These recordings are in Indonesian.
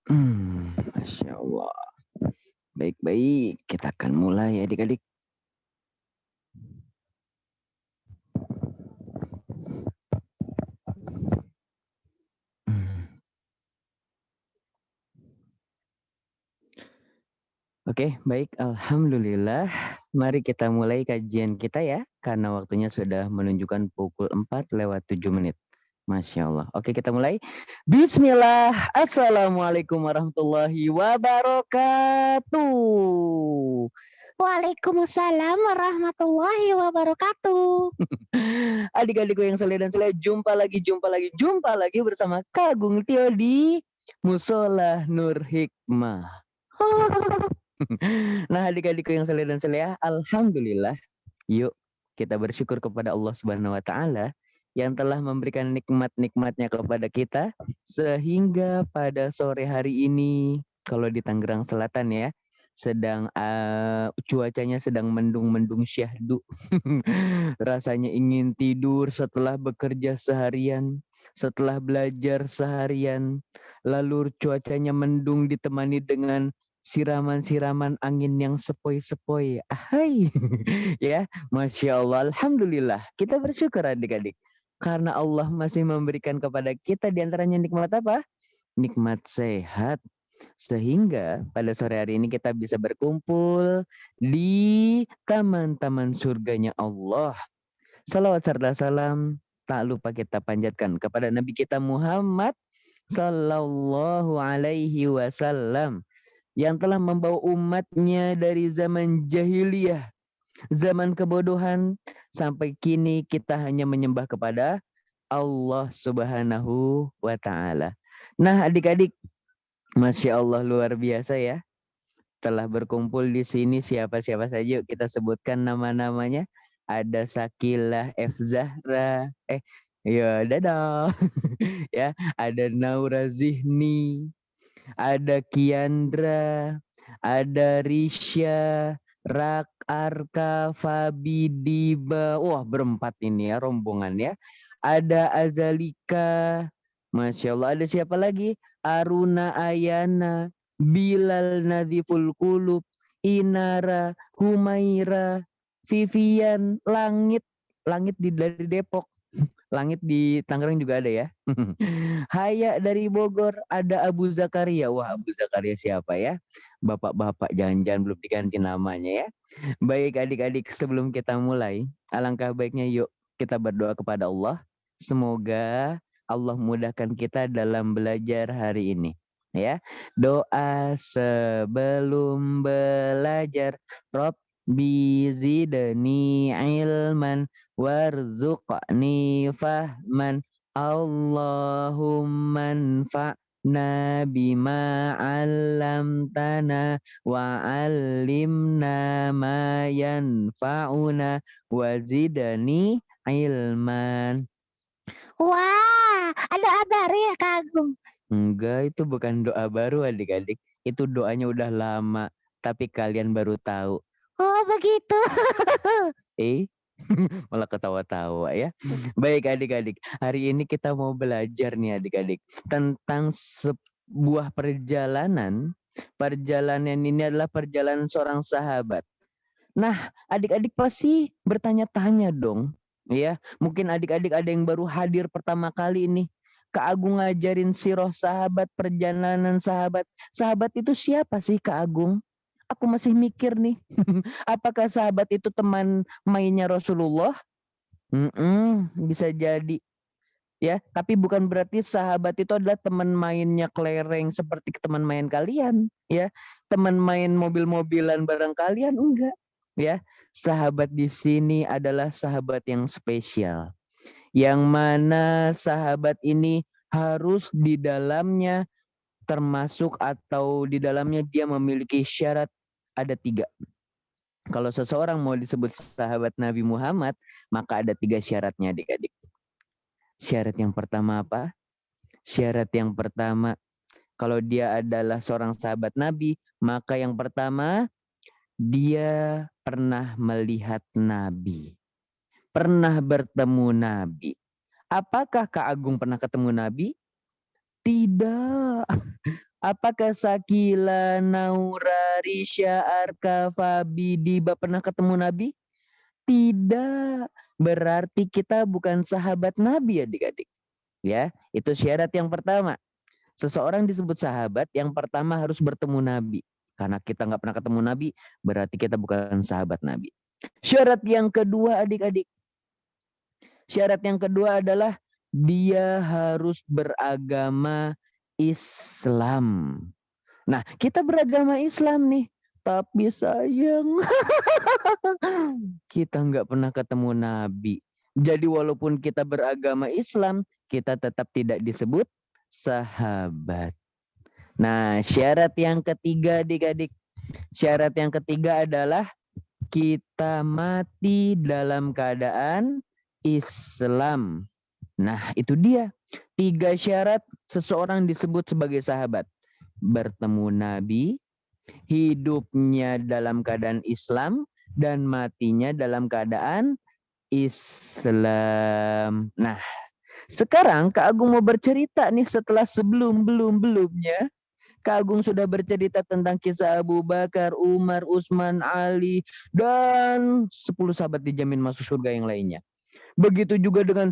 Masya Allah. Baik-baik, kita akan mulai adik-adik. Oke, baik. Alhamdulillah. Mari kita mulai kajian kita ya. Karena waktunya sudah menunjukkan pukul 4 lewat 7 menit. Masya Allah. Oke, kita mulai. Bismillah. Assalamualaikum warahmatullahi wabarakatuh. Waalaikumsalam warahmatullahi wabarakatuh. Adik-adikku yang soleh dan soleh, jumpa lagi bersama Kak Agung Tio di Musola Nur Hikmah. Nah, adik-adikku yang soleh dan soleh, alhamdulillah. Yuk kita bersyukur kepada Allah Subhanahu wa taala yang telah memberikan nikmat-nikmatnya kepada kita sehingga pada sore hari ini kalau di Tangerang Selatan ya sedang cuacanya sedang mendung-mendung syahdu. Rasanya ingin tidur setelah bekerja seharian, setelah belajar seharian, lalu cuacanya mendung ditemani dengan siraman-siraman angin yang sepoi-sepoi. Ahai. Ya, Masya Allah, Alhamdulillah. Kita bersyukur adik-adik. Karena Allah masih memberikan kepada kita diantaranya nikmat apa? Nikmat sehat. Sehingga pada sore hari ini kita bisa berkumpul di taman-taman surganya Allah. Salawat serta salam tak lupa kita panjatkan kepada Nabi kita Muhammad Sallallahu Alaihi Wasallam yang telah membawa umatnya dari zaman jahiliyah, zaman kebodohan, sampai kini kita hanya menyembah kepada Allah Subhanahu wa Ta'ala. Nah, adik-adik, Masya Allah luar biasa ya. Telah berkumpul di sini siapa-siapa saja. Yuk kita sebutkan nama-namanya. Ada Sakilah F. Zahra. Ya, dadah. Ya, ada Naura Zihni, ada Kiandra, ada Risha, Rak, Arka, Fabi, Diba. Wah, berempat ini ya rombongan ya. Ada Azalika. Masya Allah. Ada siapa lagi? Aruna Ayana, Bilal Nadiful Kulub, Inara, Humaira, Vivian, Langit. Langit dari Depok. Langit di Tangerang juga ada ya. Haya dari Bogor, ada Abu Zakaria. Wah, Abu Zakaria siapa ya? Bapak-bapak jangan-jangan belum diganti namanya ya. Baik adik-adik, sebelum kita mulai, alangkah baiknya yuk kita berdoa kepada Allah. Semoga Allah mudahkan kita dalam belajar hari ini. Ya, doa sebelum belajar. Rabbi zidni ilman warzuqni fahman. Allahumma anfa'na bima 'allamtana wa 'allimna ma yanfa'una wa zidni ilman. Wah, ada baru ya Kak Agung? Enggak, itu bukan doa baru adik-adik. Itu doanya udah lama, tapi kalian baru tahu. Oh begitu. Malah ketawa-tawa ya. Baik adik-adik, hari ini kita mau belajar nih adik-adik tentang sebuah perjalanan. Perjalanan ini adalah perjalanan seorang sahabat. Nah, adik-adik pasti bertanya-tanya dong, ya. Mungkin adik-adik ada yang baru hadir pertama kali ini. Kak Agung ngajarin sirah sahabat, perjalanan sahabat. Sahabat itu siapa sih Kak Agung? Aku masih mikir nih. Apakah sahabat itu teman mainnya Rasulullah? Bisa jadi. Ya, tapi bukan berarti sahabat itu adalah teman mainnya kelereng seperti teman main kalian, ya. Teman main mobil-mobilan bareng kalian enggak, ya. Sahabat di sini adalah sahabat yang spesial. Yang mana sahabat ini harus di dalamnya termasuk atau di dalamnya dia memiliki syarat ada 3. Kalau seseorang mau disebut sahabat Nabi Muhammad, maka ada 3 syaratnya adik-adik. Syarat yang pertama apa? Syarat yang pertama, kalau dia adalah seorang sahabat Nabi, maka yang pertama, dia pernah melihat Nabi. Pernah bertemu Nabi. Apakah Kak Agung pernah ketemu Nabi? Tidak. Apakah Sakila, Naura, Risha, Arka, Fabi, Diba pernah ketemu Nabi? Tidak. Berarti kita bukan sahabat Nabi adik-adik. Ya, itu syarat yang pertama. Seseorang disebut sahabat yang pertama harus bertemu Nabi. Karena kita nggak pernah ketemu Nabi, berarti kita bukan sahabat Nabi. Syarat yang kedua adik-adik. Syarat yang kedua adalah dia harus beragama Islam. Nah, kita beragama Islam nih. Tapi sayang, kita nggak pernah ketemu Nabi. Jadi walaupun kita beragama Islam, kita tetap tidak disebut sahabat. Nah, syarat yang ketiga adik-adik. Syarat yang ketiga adalah kita mati dalam keadaan Islam. Nah, itu dia. 3 syarat seseorang disebut sebagai sahabat. Bertemu Nabi, hidupnya dalam keadaan Islam, dan matinya dalam keadaan Islam. Nah, sekarang Kak Agung mau bercerita nih setelah sebelumnya. Kak Agung sudah bercerita tentang kisah Abu Bakar, Umar, Utsman, Ali, dan 10 sahabat dijamin masuk surga yang lainnya. Begitu juga dengan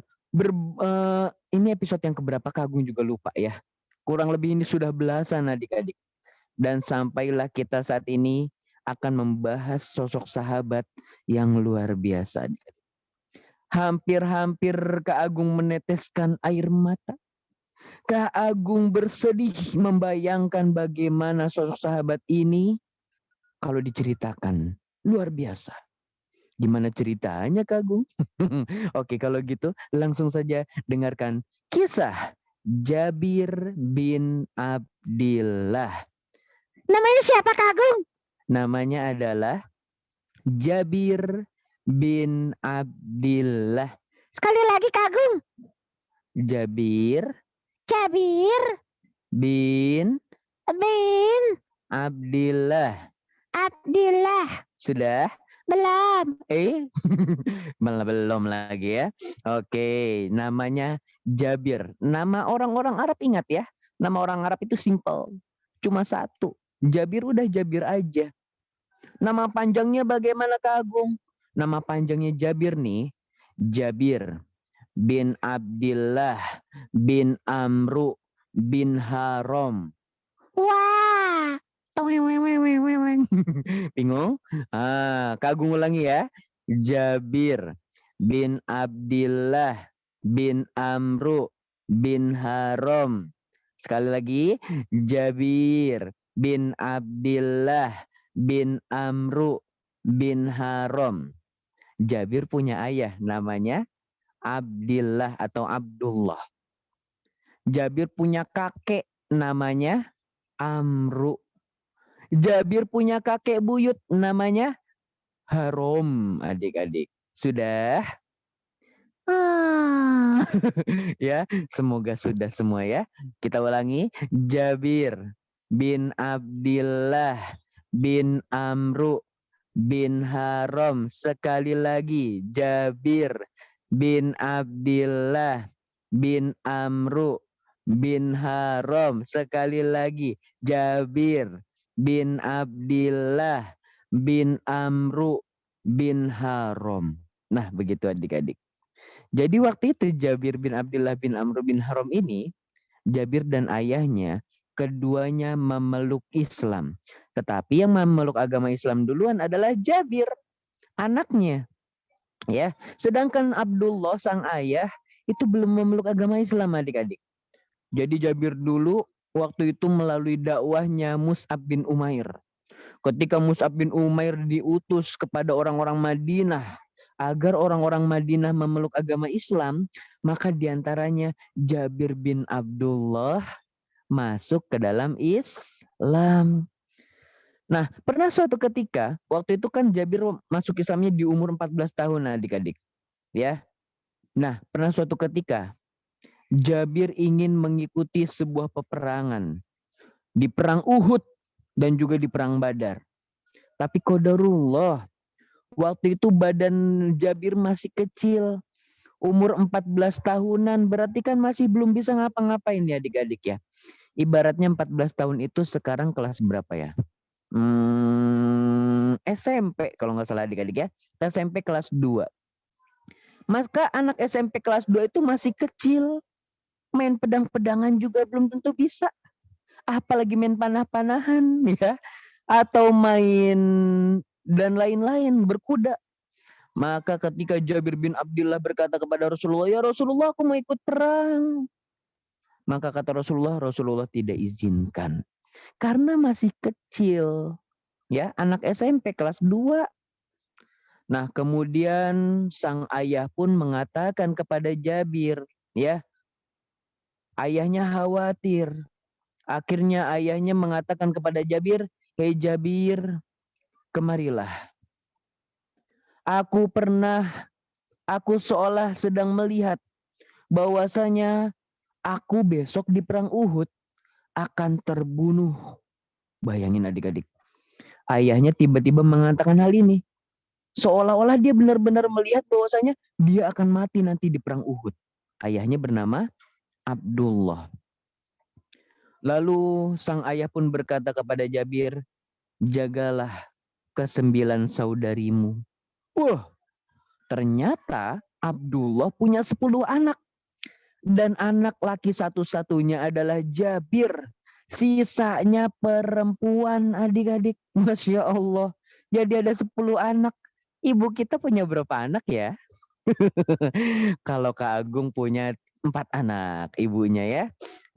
ini episode yang keberapa Kak Agung juga lupa ya. Kurang lebih ini sudah belasan adik-adik. Dan sampailah kita saat ini akan membahas sosok sahabat yang luar biasa. Hampir-hampir Kak Agung meneteskan air mata. Kak Agung bersedih membayangkan bagaimana sosok sahabat ini kalau diceritakan. Luar biasa. Gimana ceritanya Kak Agung? Oke, kalau gitu langsung saja dengarkan kisah Jabir bin Abdillah. Namanya siapa Kak Agung? Namanya adalah Jabir bin Abdillah. Sekali lagi Kak Agung. Jabir bin Abdillah. Sudah? Belum. Malah belum lagi ya. Oke, namanya Jabir. Nama orang-orang Arab ingat ya. Nama orang Arab itu simple. Cuma satu. Jabir udah Jabir aja. Nama panjangnya bagaimana Kak Agung? Nama panjangnya Jabir nih. Jabir bin Abdillah bin Amru bin Haram. Wah. Bingung? Kak Agung ulangi ya. Jabir bin Abdillah bin Amru bin Haram. Sekali lagi. Jabir bin Abdillah bin Amru bin Haram. Jabir punya ayah namanya Abdillah atau Abdullah. Jabir punya kakek namanya Amru. Jabir punya kakek buyut namanya Haram, adik-adik. Sudah? Ya, semoga sudah semua ya. Kita ulangi. Jabir bin Abdillah bin Amru bin Haram. Sekali lagi. Jabir bin Abdillah bin Amru bin Haram. Sekali lagi. Jabir bin Abdillah bin Amru bin Haram. Nah, begitu adik-adik. Jadi waktu itu Jabir bin Abdillah bin Amru bin Haram ini, Jabir dan ayahnya keduanya memeluk Islam. Tetapi yang memeluk agama Islam duluan adalah Jabir, anaknya. Ya, sedangkan Abdullah sang ayah itu belum memeluk agama Islam adik-adik. Jadi Jabir dulu waktu itu melalui dakwahnya Mus'ab bin Umair. Ketika Mus'ab bin Umair diutus kepada orang-orang Madinah agar orang-orang Madinah memeluk agama Islam, maka diantaranya Jabir bin Abdullah masuk ke dalam Islam. Nah, pernah suatu ketika, waktu itu kan Jabir masuk Islamnya di umur 14 tahun adik-adik. Ya. Nah, pernah suatu ketika Jabir ingin mengikuti sebuah peperangan di perang Uhud dan juga di perang Badar. Tapi qadarullah, waktu itu badan Jabir masih kecil. Umur 14 tahunan berarti kan masih belum bisa ngapa-ngapain ya adik-adik ya. Ibaratnya 14 tahun itu sekarang kelas berapa ya? SMP kalau nggak salah adik-adik ya. SMP kelas 2. Maka anak SMP kelas 2 itu masih kecil. Main pedang-pedangan juga belum tentu bisa. Apalagi main panah-panahan ya. Atau main dan lain-lain, berkuda. Maka ketika Jabir bin Abdullah berkata kepada Rasulullah, "Ya Rasulullah, aku mau ikut perang." Maka kata Rasulullah, Rasulullah tidak izinkan. Karena masih kecil. Ya, anak SMP kelas 2. Nah, kemudian sang ayah pun mengatakan kepada Jabir, ya, ayahnya khawatir. Akhirnya ayahnya mengatakan kepada Jabir, "Hei Jabir, kemarilah. Aku seolah sedang melihat bahwasanya aku besok di perang Uhud akan terbunuh." Bayangin adik-adik. Ayahnya tiba-tiba mengatakan hal ini. Seolah-olah dia benar-benar melihat bahwasanya dia akan mati nanti di perang Uhud. Ayahnya bernama Abdullah. Lalu sang ayah pun berkata kepada Jabir, "Jagalah ke-9 saudarimu." Wah, ternyata Abdullah punya 10 anak. Dan anak laki satu-satunya adalah Jabir. Sisanya perempuan adik-adik. Masya Allah. Jadi ada 10 anak. Ibu kita punya berapa anak ya? Kalau Kak Agung punya 4 anak ibunya ya.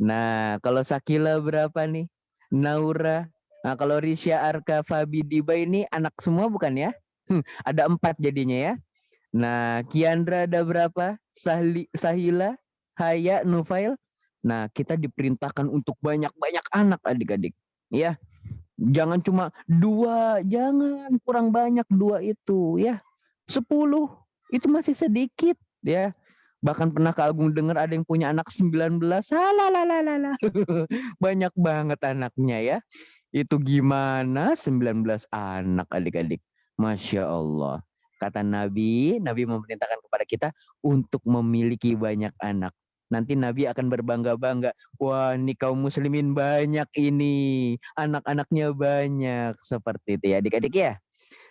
Nah, kalau Sakila berapa nih? Naura. Nah, kalau Risha, Arka, Fabi, Diba ini anak semua bukan ya? Ada 4 jadinya ya. Nah, Kiandra ada berapa? Sahila, Haya, Nufail. Nah, kita diperintahkan untuk banyak-banyak anak adik-adik. Ya, jangan cuma 2, jangan kurang banyak 2 itu ya. 10 itu masih sedikit ya. Bahkan pernah Kak Agung dengar ada yang punya anak 19. Halalala. Banyak banget anaknya ya. Itu gimana 19 anak adik-adik. Masya Allah. Kata Nabi memerintahkan kepada kita untuk memiliki banyak anak. Nanti Nabi akan berbangga-bangga. Wah, ini kaum muslimin banyak ini. Anak-anaknya banyak. Seperti itu ya adik-adik ya.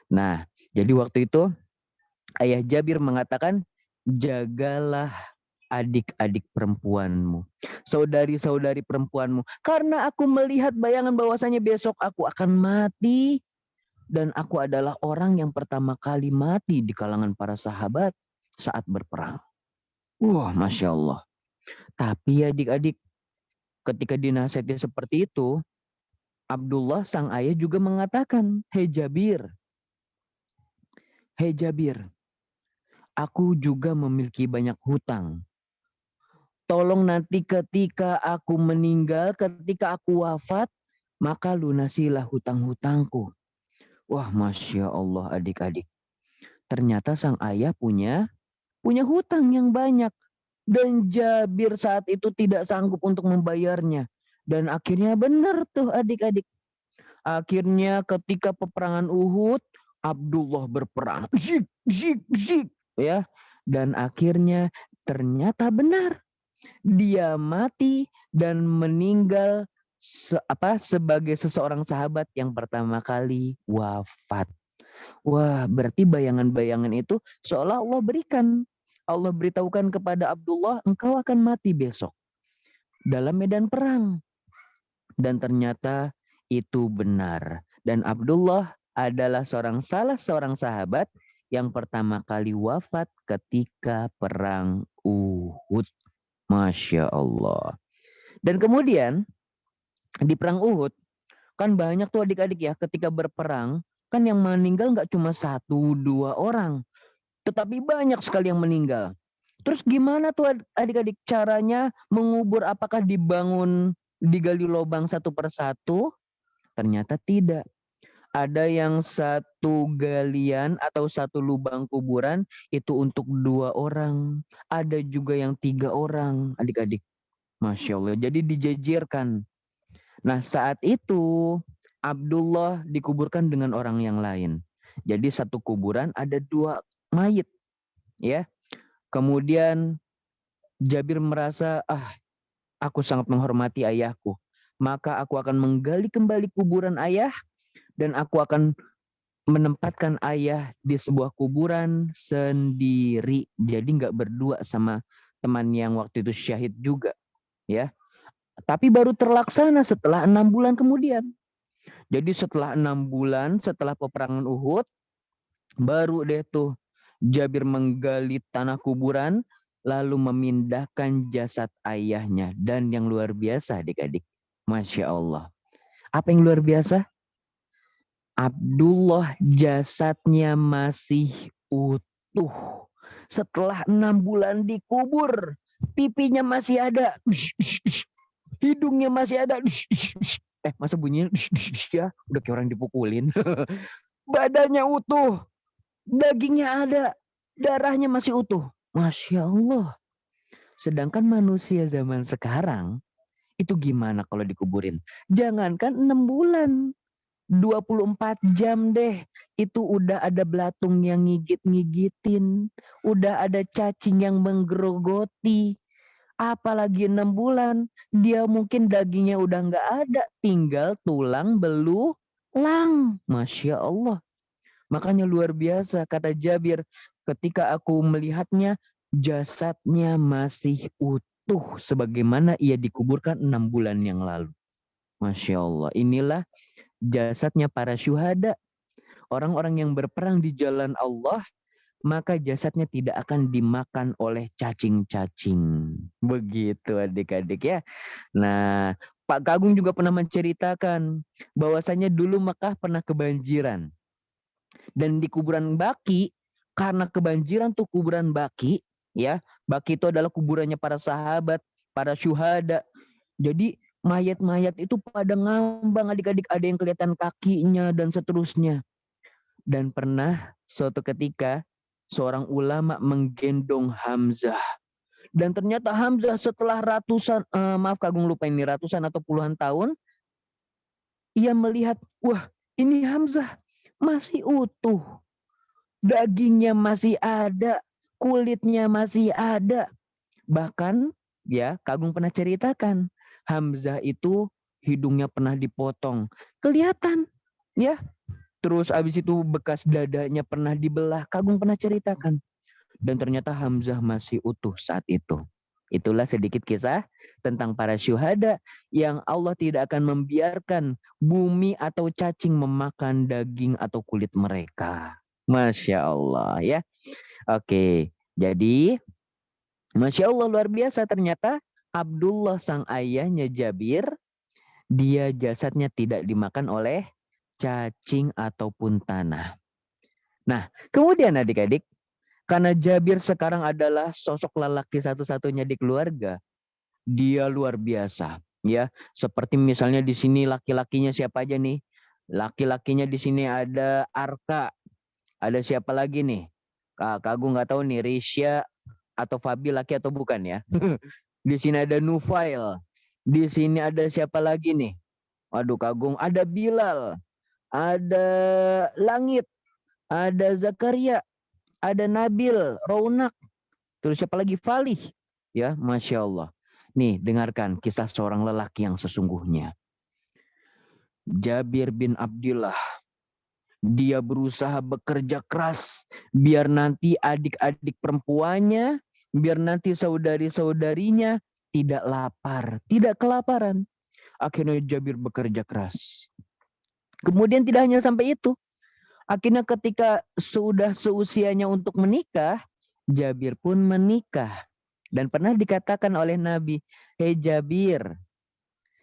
Nah, jadi waktu itu ayah Jabir mengatakan, "Jagalah adik-adik perempuanmu, saudari-saudari perempuanmu, karena aku melihat bayangan bahwasanya besok aku akan mati dan aku adalah orang yang pertama kali mati di kalangan para sahabat saat berperang." Wah, Masya Allah. Tapi adik-adik, ketika dinasihati seperti itu, Abdullah sang ayah juga mengatakan, "Hei Jabir, aku juga memiliki banyak hutang. Tolong nanti ketika aku meninggal, ketika aku wafat, maka lunasilah hutang-hutangku." Wah, Masya Allah adik-adik. Ternyata sang ayah punya hutang yang banyak. Dan Jabir saat itu tidak sanggup untuk membayarnya. Dan akhirnya benar tuh adik-adik. Akhirnya ketika peperangan Uhud, Abdullah berperang. Zik, zik, zik. Ya. Dan akhirnya ternyata benar. Dia mati dan meninggal sebagai seseorang sahabat yang pertama kali wafat. Wah, berarti bayangan-bayangan itu seolah Allah berikan. Allah beritahukan kepada Abdullah, engkau akan mati besok dalam medan perang. Dan ternyata itu benar. Dan Abdullah adalah salah seorang sahabat yang pertama kali wafat ketika perang Uhud. Masya Allah. Dan kemudian di perang Uhud kan banyak tuh adik-adik ya, ketika berperang kan yang meninggal nggak cuma 1-2 orang, tetapi banyak sekali yang meninggal. Terus gimana tuh adik-adik caranya mengubur? Apakah digali lubang satu persatu? Ternyata tidak. Ada yang satu galian atau satu lubang kuburan itu untuk 2 orang. Ada juga yang 3 orang adik-adik. Masya Allah. Jadi dijejerkan. Nah, saat itu Abdullah dikuburkan dengan orang yang lain. Jadi satu kuburan ada 2 mayit, ya. Kemudian Jabir merasa, aku sangat menghormati ayahku. maka aku akan menggali kembali kuburan ayah dan aku akan menempatkan ayah di sebuah kuburan sendiri. Jadi nggak berdua sama teman yang waktu itu syahid juga, ya. Tapi baru terlaksana setelah 6 bulan kemudian. Jadi setelah 6 bulan setelah peperangan Uhud, baru deh tuh Jabir menggali tanah kuburan, lalu memindahkan jasad ayahnya. Dan yang luar biasa adik-adik, Masya Allah. Apa yang luar biasa? Abdullah jasadnya masih utuh. Setelah 6 bulan dikubur, pipinya masih ada, hidungnya masih ada. Masa bunyinya ya udah kayak orang dipukulin. Badannya utuh, dagingnya ada, darahnya masih utuh. Masya Allah. Sedangkan manusia zaman sekarang itu gimana kalau dikuburin? Jangankan 6 bulan, 24 jam deh. Itu udah ada belatung yang ngigit-ngigitin. Udah ada cacing yang menggerogoti. Apalagi 6 bulan. Dia mungkin dagingnya udah nggak ada. Tinggal tulang belulang. Masya Allah. Makanya luar biasa kata Jabir. Ketika aku melihatnya, jasadnya masih utuh. Sebagaimana ia dikuburkan 6 bulan yang lalu. Masya Allah. Inilah jasadnya para syuhada. Orang-orang yang berperang di jalan Allah, maka jasadnya tidak akan dimakan oleh cacing-cacing. Begitu adik-adik ya. Nah, Pak Kagung juga pernah menceritakan bahwasanya dulu Mekah pernah kebanjiran. Dan di kuburan Baki, karena kebanjiran tuh kuburan Baki, ya, Baki itu adalah kuburannya para sahabat, para syuhada. Jadi mayat-mayat itu pada ngambang adik-adik, ada yang kelihatan kakinya dan seterusnya. Dan pernah suatu ketika seorang ulama menggendong Hamzah. Dan ternyata Hamzah setelah ratusan, maaf Kagung lupa ini ratusan atau puluhan tahun, ia melihat, wah ini Hamzah masih utuh. Dagingnya masih ada, kulitnya masih ada. Bahkan ya Kagung pernah ceritakan, Hamzah itu hidungnya pernah dipotong. Kelihatan ya. Terus abis itu bekas dadanya pernah dibelah. Kagung pernah ceritakan. Dan ternyata Hamzah masih utuh saat itu. Itulah sedikit kisah tentang para syuhada yang Allah tidak akan membiarkan bumi atau cacing memakan daging atau kulit mereka. Masya Allah ya. Oke, jadi Masya Allah luar biasa ternyata Abdullah sang ayahnya Jabir, dia jasadnya tidak dimakan oleh cacing ataupun tanah. Nah, kemudian adik-adik, karena Jabir sekarang adalah sosok lelaki satu-satunya di keluarga, dia luar biasa, ya. Seperti misalnya di sini laki-lakinya siapa aja nih? Laki-lakinya di sini ada Arka, ada siapa lagi nih? Kagung nggak tahu nih, Risha atau Fabi laki atau bukan ya? Di sini ada Nufail, di sini ada siapa lagi nih? Waduh, Kagung ada Bilal, ada Langit, ada Zakaria, ada Nabil, Raunak, terus siapa lagi? Falih. Ya, Masya Allah. Nih, dengarkan kisah seorang lelaki yang sesungguhnya. Jabir bin Abdullah. Dia berusaha bekerja keras biar nanti adik-adik perempuannya, biar nanti saudari-saudarinya tidak lapar, tidak kelaparan. Akhirnya Jabir bekerja keras. Kemudian tidak hanya sampai itu. Akhirnya ketika sudah seusianya untuk menikah, Jabir pun menikah. Dan pernah dikatakan oleh Nabi, "Hei Jabir,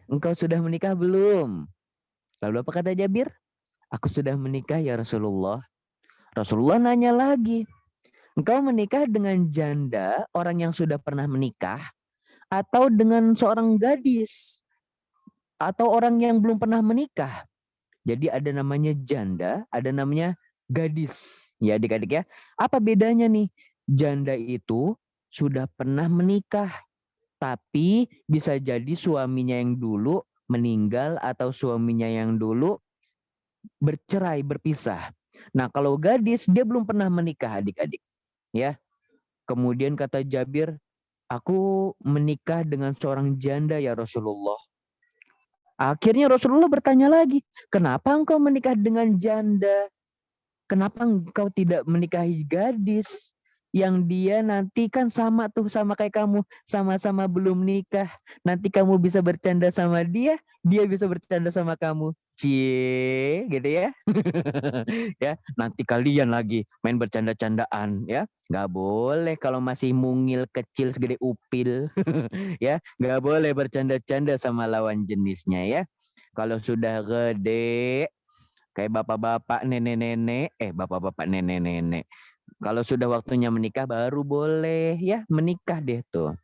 engkau sudah menikah belum?" Lalu apa kata Jabir? "Aku sudah menikah ya Rasulullah." Rasulullah nanya lagi, "Engkau menikah dengan janda, orang yang sudah pernah menikah, atau dengan seorang gadis, atau orang yang belum pernah menikah?" Jadi ada namanya janda, ada namanya gadis. Ya adik-adik ya. Apa bedanya nih? Janda itu sudah pernah menikah, tapi bisa jadi suaminya yang dulu meninggal atau suaminya yang dulu bercerai, berpisah. Nah, kalau gadis dia belum pernah menikah adik-adik. Ya. Kemudian kata Jabir, "Aku menikah dengan seorang janda ya Rasulullah." Akhirnya Rasulullah bertanya lagi, kenapa engkau menikah dengan janda? Kenapa engkau tidak menikahi gadis yang dia nanti kan sama tuh sama kayak kamu, sama-sama belum nikah. Nanti kamu bisa bercanda sama dia, dia bisa bercanda sama kamu. Cie, gitu ya. Ya, nanti kalian lagi main bercanda-candaan ya. Nggak boleh kalau masih mungil kecil segede upil. Ya, nggak boleh bercanda-canda sama lawan jenisnya ya. Kalau sudah gede kayak bapak-bapak, nenek-nenek, bapak-bapak, nenek-nenek. Kalau sudah waktunya menikah baru boleh ya menikah deh tuh.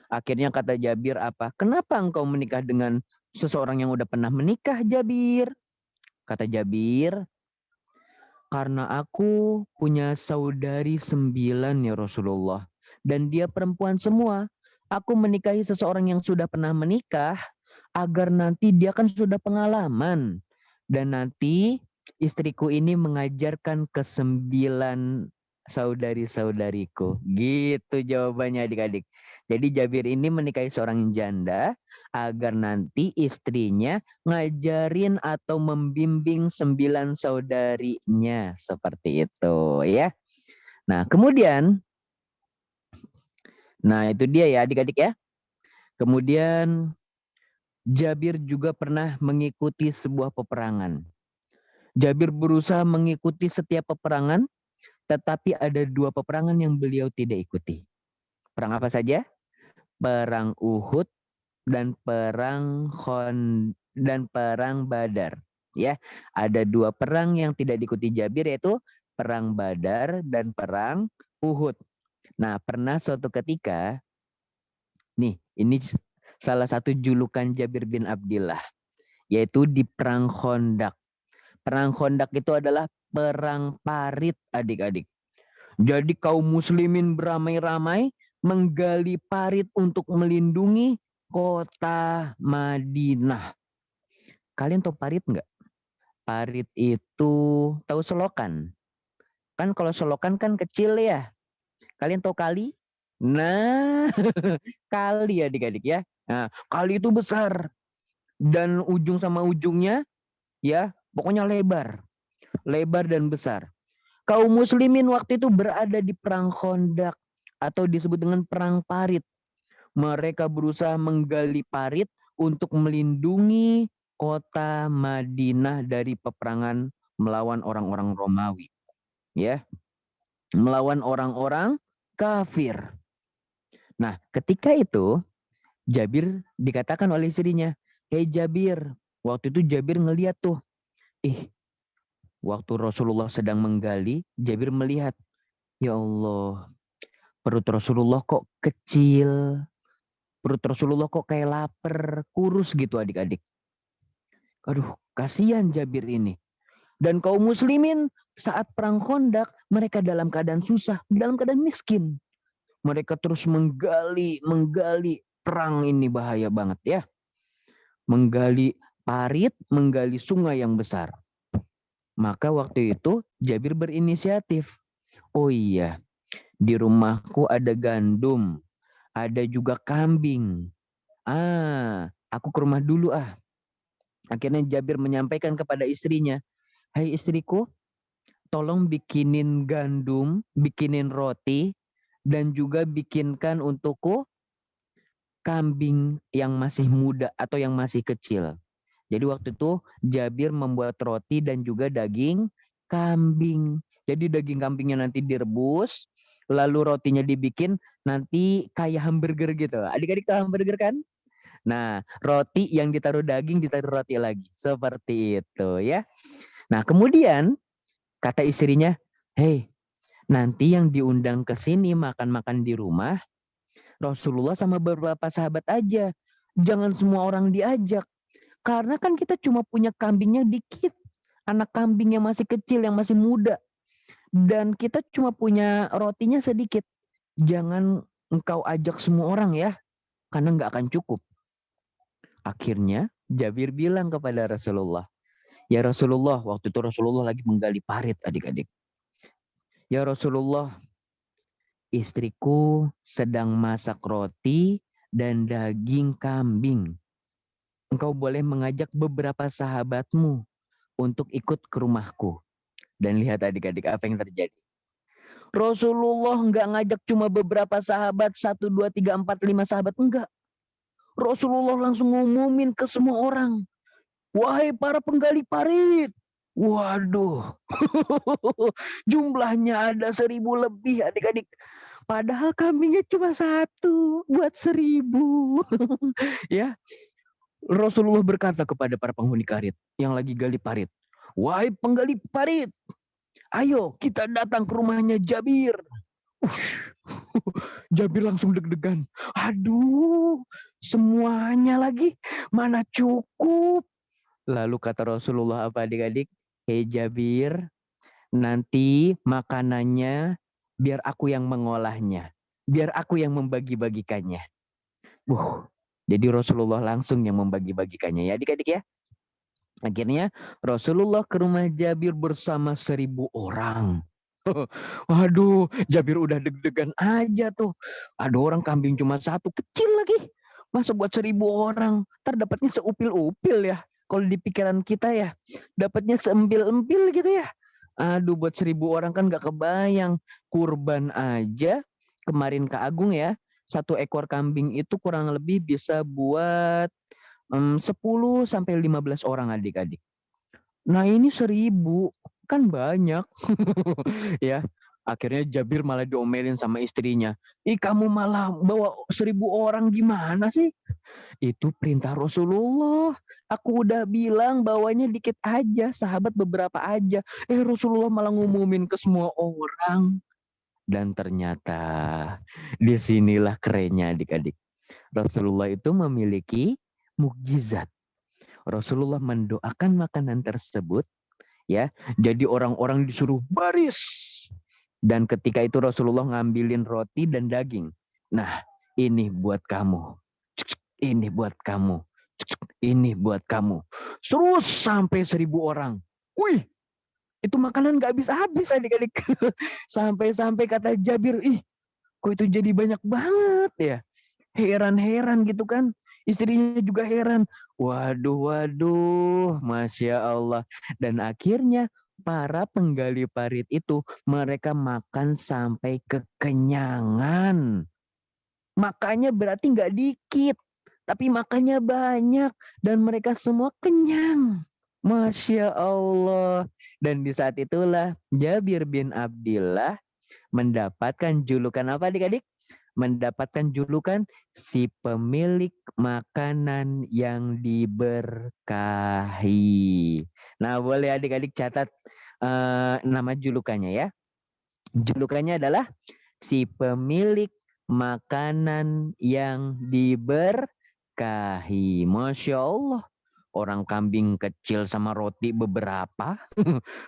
Akhirnya kata Jabir apa? Kenapa engkau menikah dengan seseorang yang udah pernah menikah, Jabir? Kata Jabir, karena aku punya saudari 9 ya Rasulullah. Dan dia perempuan semua. Aku menikahi seseorang yang sudah pernah menikah agar nanti dia kan sudah pengalaman. Dan nanti istriku ini mengajarkan ke 9 saudari-saudariku. Gitu jawabannya adik-adik. Jadi Jabir ini menikahi seorang janda agar nanti istrinya ngajarin atau membimbing 9 saudarinya. Seperti itu ya. Nah kemudian, nah itu dia ya adik-adik ya. Kemudian Jabir juga pernah mengikuti sebuah peperangan. Jabir berusaha mengikuti setiap peperangan, tetapi ada 2 peperangan yang beliau tidak ikuti. Perang apa saja? Perang Uhud dan perang Badar. Ya, ada 2 perang yang tidak diikuti Jabir yaitu perang Badar dan perang Uhud. Nah, pernah suatu ketika, nih, ini salah satu julukan Jabir bin Abdillah, yaitu di perang Khandaq. Perang Khandaq itu adalah perang parit adik-adik. Jadi kaum muslimin beramai-ramai menggali parit untuk melindungi kota Madinah. Kalian tahu parit nggak? Parit itu tahu selokan. Kan kalau selokan kan kecil ya. Kalian tahu kali? Nah, kali ya adik-adik ya. Nah, kali itu besar dan ujung sama ujungnya ya pokoknya lebar. Lebar dan besar. Kaum muslimin waktu itu berada di perang Khandaq atau disebut dengan perang parit. Mereka berusaha menggali parit untuk melindungi kota Madinah dari peperangan melawan orang-orang Romawi, ya, melawan orang-orang kafir. Nah, ketika itu Jabir dikatakan oleh istrinya, "Hei Jabir," waktu itu Jabir ngeliat tuh, waktu Rasulullah sedang menggali, Jabir melihat, ya Allah, perut Rasulullah kok kecil, perut Rasulullah kok kayak lapar, kurus gitu adik-adik. Aduh, kasihan Jabir ini. Dan kaum muslimin saat perang Khandaq, mereka dalam keadaan susah, dalam keadaan miskin. Mereka terus menggali perang ini bahaya banget ya. Menggali parit, menggali sungai yang besar. Maka waktu itu Jabir berinisiatif. Oh iya, di rumahku ada gandum, ada juga kambing. Aku ke rumah dulu ah. Akhirnya Jabir menyampaikan kepada istrinya, "Hai istriku, tolong bikinin gandum, bikinin roti, dan juga bikinkan untukku kambing yang masih muda atau yang masih kecil." Jadi waktu itu Jabir membuat roti dan juga daging kambing. Jadi daging kambingnya nanti direbus, lalu rotinya dibikin nanti kayak hamburger gitu. Adik-adik tahu hamburger kan? Nah, roti yang ditaruh daging, ditaruh roti lagi. Seperti itu ya. Nah, kemudian kata istrinya, "Hei, nanti yang diundang ke sini makan-makan di rumah, Rasulullah sama beberapa sahabat aja. Jangan semua orang diajak. Karena kan kita cuma punya kambingnya dikit. Anak kambing yang masih kecil, yang masih muda. Dan kita cuma punya rotinya sedikit. Jangan engkau ajak semua orang ya. Karena nggak akan cukup." Akhirnya Jabir bilang kepada Rasulullah, "Ya Rasulullah," waktu itu Rasulullah lagi menggali parit adik-adik. "Ya Rasulullah, istriku sedang masak roti dan daging kambing. engkau boleh mengajak beberapa sahabatmu untuk ikut ke rumahku. Dan lihat adik-adik apa yang terjadi. Rasulullah nggak ngajak cuma beberapa sahabat, 1, 2, 3, 4, 5 sahabat, enggak. Rasulullah langsung ngumumin ke semua orang. Wahai para penggali parit. Waduh. Jumlahnya ada 1.000 lebih adik-adik. Padahal kambingnya cuma 1 buat 1.000. Ya, Rasulullah berkata kepada para penghuni parit yang lagi gali parit. Wahai penggali parit, ayo kita datang ke rumahnya Jabir. Jabir langsung deg-degan. Aduh, semuanya lagi, mana cukup. Lalu kata Rasulullah apa adik-adik? Hei Jabir, nanti makanannya biar aku yang mengolahnya. Biar aku yang membagi-bagikannya. Jadi Rasulullah langsung yang membagi-bagikannya ya adik-adik ya. Akhirnya Rasulullah ke rumah Jabir bersama 1.000 orang. Waduh, Jabir udah deg-degan aja tuh. Ada orang kambing cuma 1, kecil lagi. Masa buat 1.000 orang, terdapatnya seupil-upil ya. Kalau di pikiran kita ya, dapatnya seempil-empil gitu ya. Aduh, buat 1.000 orang kan gak kebayang. Kurban aja, kemarin Kak Agung ya, 1 ekor kambing itu kurang lebih bisa buat 10 sampai 15 orang adik-adik. Nah ini 1.000 kan banyak. Ya, akhirnya Jabir malah diomelin sama istrinya. Ih kamu malah bawa 1.000 orang gimana sih? Itu perintah Rasulullah. Aku udah bilang bawanya dikit aja, sahabat beberapa aja. Rasulullah malah ngumumin ke semua orang. Dan ternyata disinilah kerennya adik-adik. Rasulullah itu memiliki mukjizat. Rasulullah mendoakan makanan tersebut ya. Jadi orang-orang disuruh baris. Dan ketika itu Rasulullah ngambilin roti dan daging. Nah, ini buat kamu. Ini buat kamu. Ini buat kamu. Terus sampai 1.000 orang. Wih, itu makanan gak habis-habis adik-adik. Sampai-sampai kata Jabir, ih kok itu jadi banyak banget ya. Heran-heran gitu kan. Istrinya juga heran. Waduh, Masya Allah. Dan akhirnya para penggali parit itu mereka makan sampai kekenyangan. Makanya berarti nggak dikit. Tapi makannya banyak. Dan mereka semua kenyang. Masya Allah. Dan di saat itulah Jabir bin Abdillah mendapatkan julukan apa adik-adik? Mendapatkan julukan si pemilik makanan yang diberkahi. Nah, boleh adik-adik catat nama julukannya ya. Julukannya adalah si pemilik makanan yang diberkahi. Masya Allah. Orang kambing kecil sama roti beberapa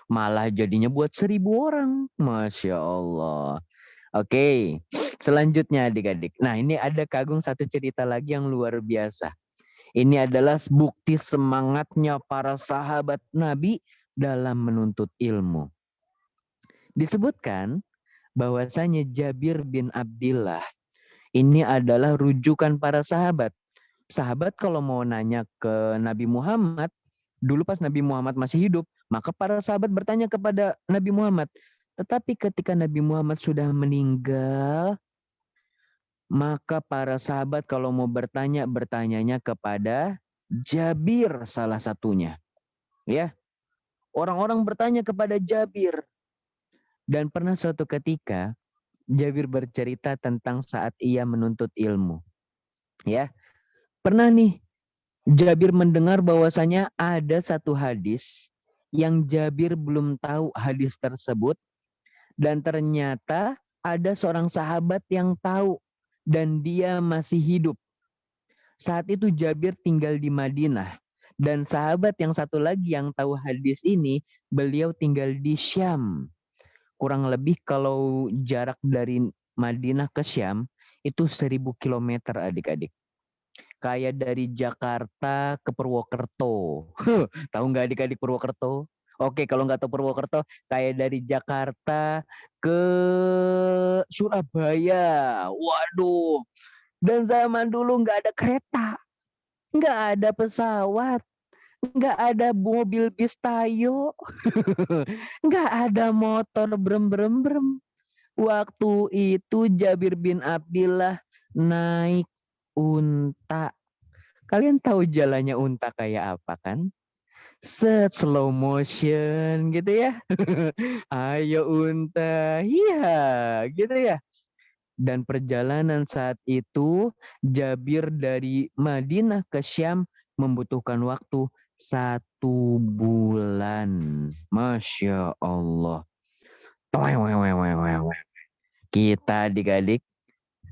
malah jadinya buat 1.000 orang. Masya Allah. Oke, selanjutnya adik-adik. Nah ini ada Kak Agung satu cerita lagi yang luar biasa. Ini adalah bukti semangatnya para sahabat Nabi dalam menuntut ilmu. Disebutkan bahwasanya Jabir bin Abdillah ini adalah rujukan para sahabat. Sahabat kalau mau nanya ke Nabi Muhammad, dulu pas Nabi Muhammad masih hidup, maka para sahabat bertanya kepada Nabi Muhammad. Tetapi ketika Nabi Muhammad sudah meninggal, maka para sahabat kalau mau bertanya, bertanyanya kepada Jabir salah satunya. Ya, orang-orang bertanya kepada Jabir. Dan pernah suatu ketika Jabir bercerita tentang saat ia menuntut ilmu. Ya, pernah nih Jabir mendengar bahwasanya ada satu hadis yang Jabir belum tahu hadis tersebut. Dan ternyata ada seorang sahabat yang tahu dan dia masih hidup. Saat itu Jabir tinggal di Madinah. Dan sahabat yang satu lagi yang tahu hadis ini, beliau tinggal di Syam. Kurang lebih kalau jarak dari Madinah ke Syam, itu 1.000 kilometer adik-adik. Kayak dari Jakarta ke Purwokerto. Tahu nggak adik-adik Purwokerto? Oke, kalau nggak tahu Purwokerto, kayak dari Jakarta ke Surabaya. Waduh. Dan zaman dulu nggak ada kereta. nggak ada pesawat, nggak ada mobil bis Tayo, nggak ada motor brem brem brem. Waktu itu Jabir bin Abdillah naik unta. Kalian tahu jalannya unta kayak apa kan? Set slow motion gitu ya. Ayo unta, iya gitu ya. Dan perjalanan saat itu Jabir dari Madinah ke Syam membutuhkan waktu 1 bulan. Masya Allah. Kita adik-adik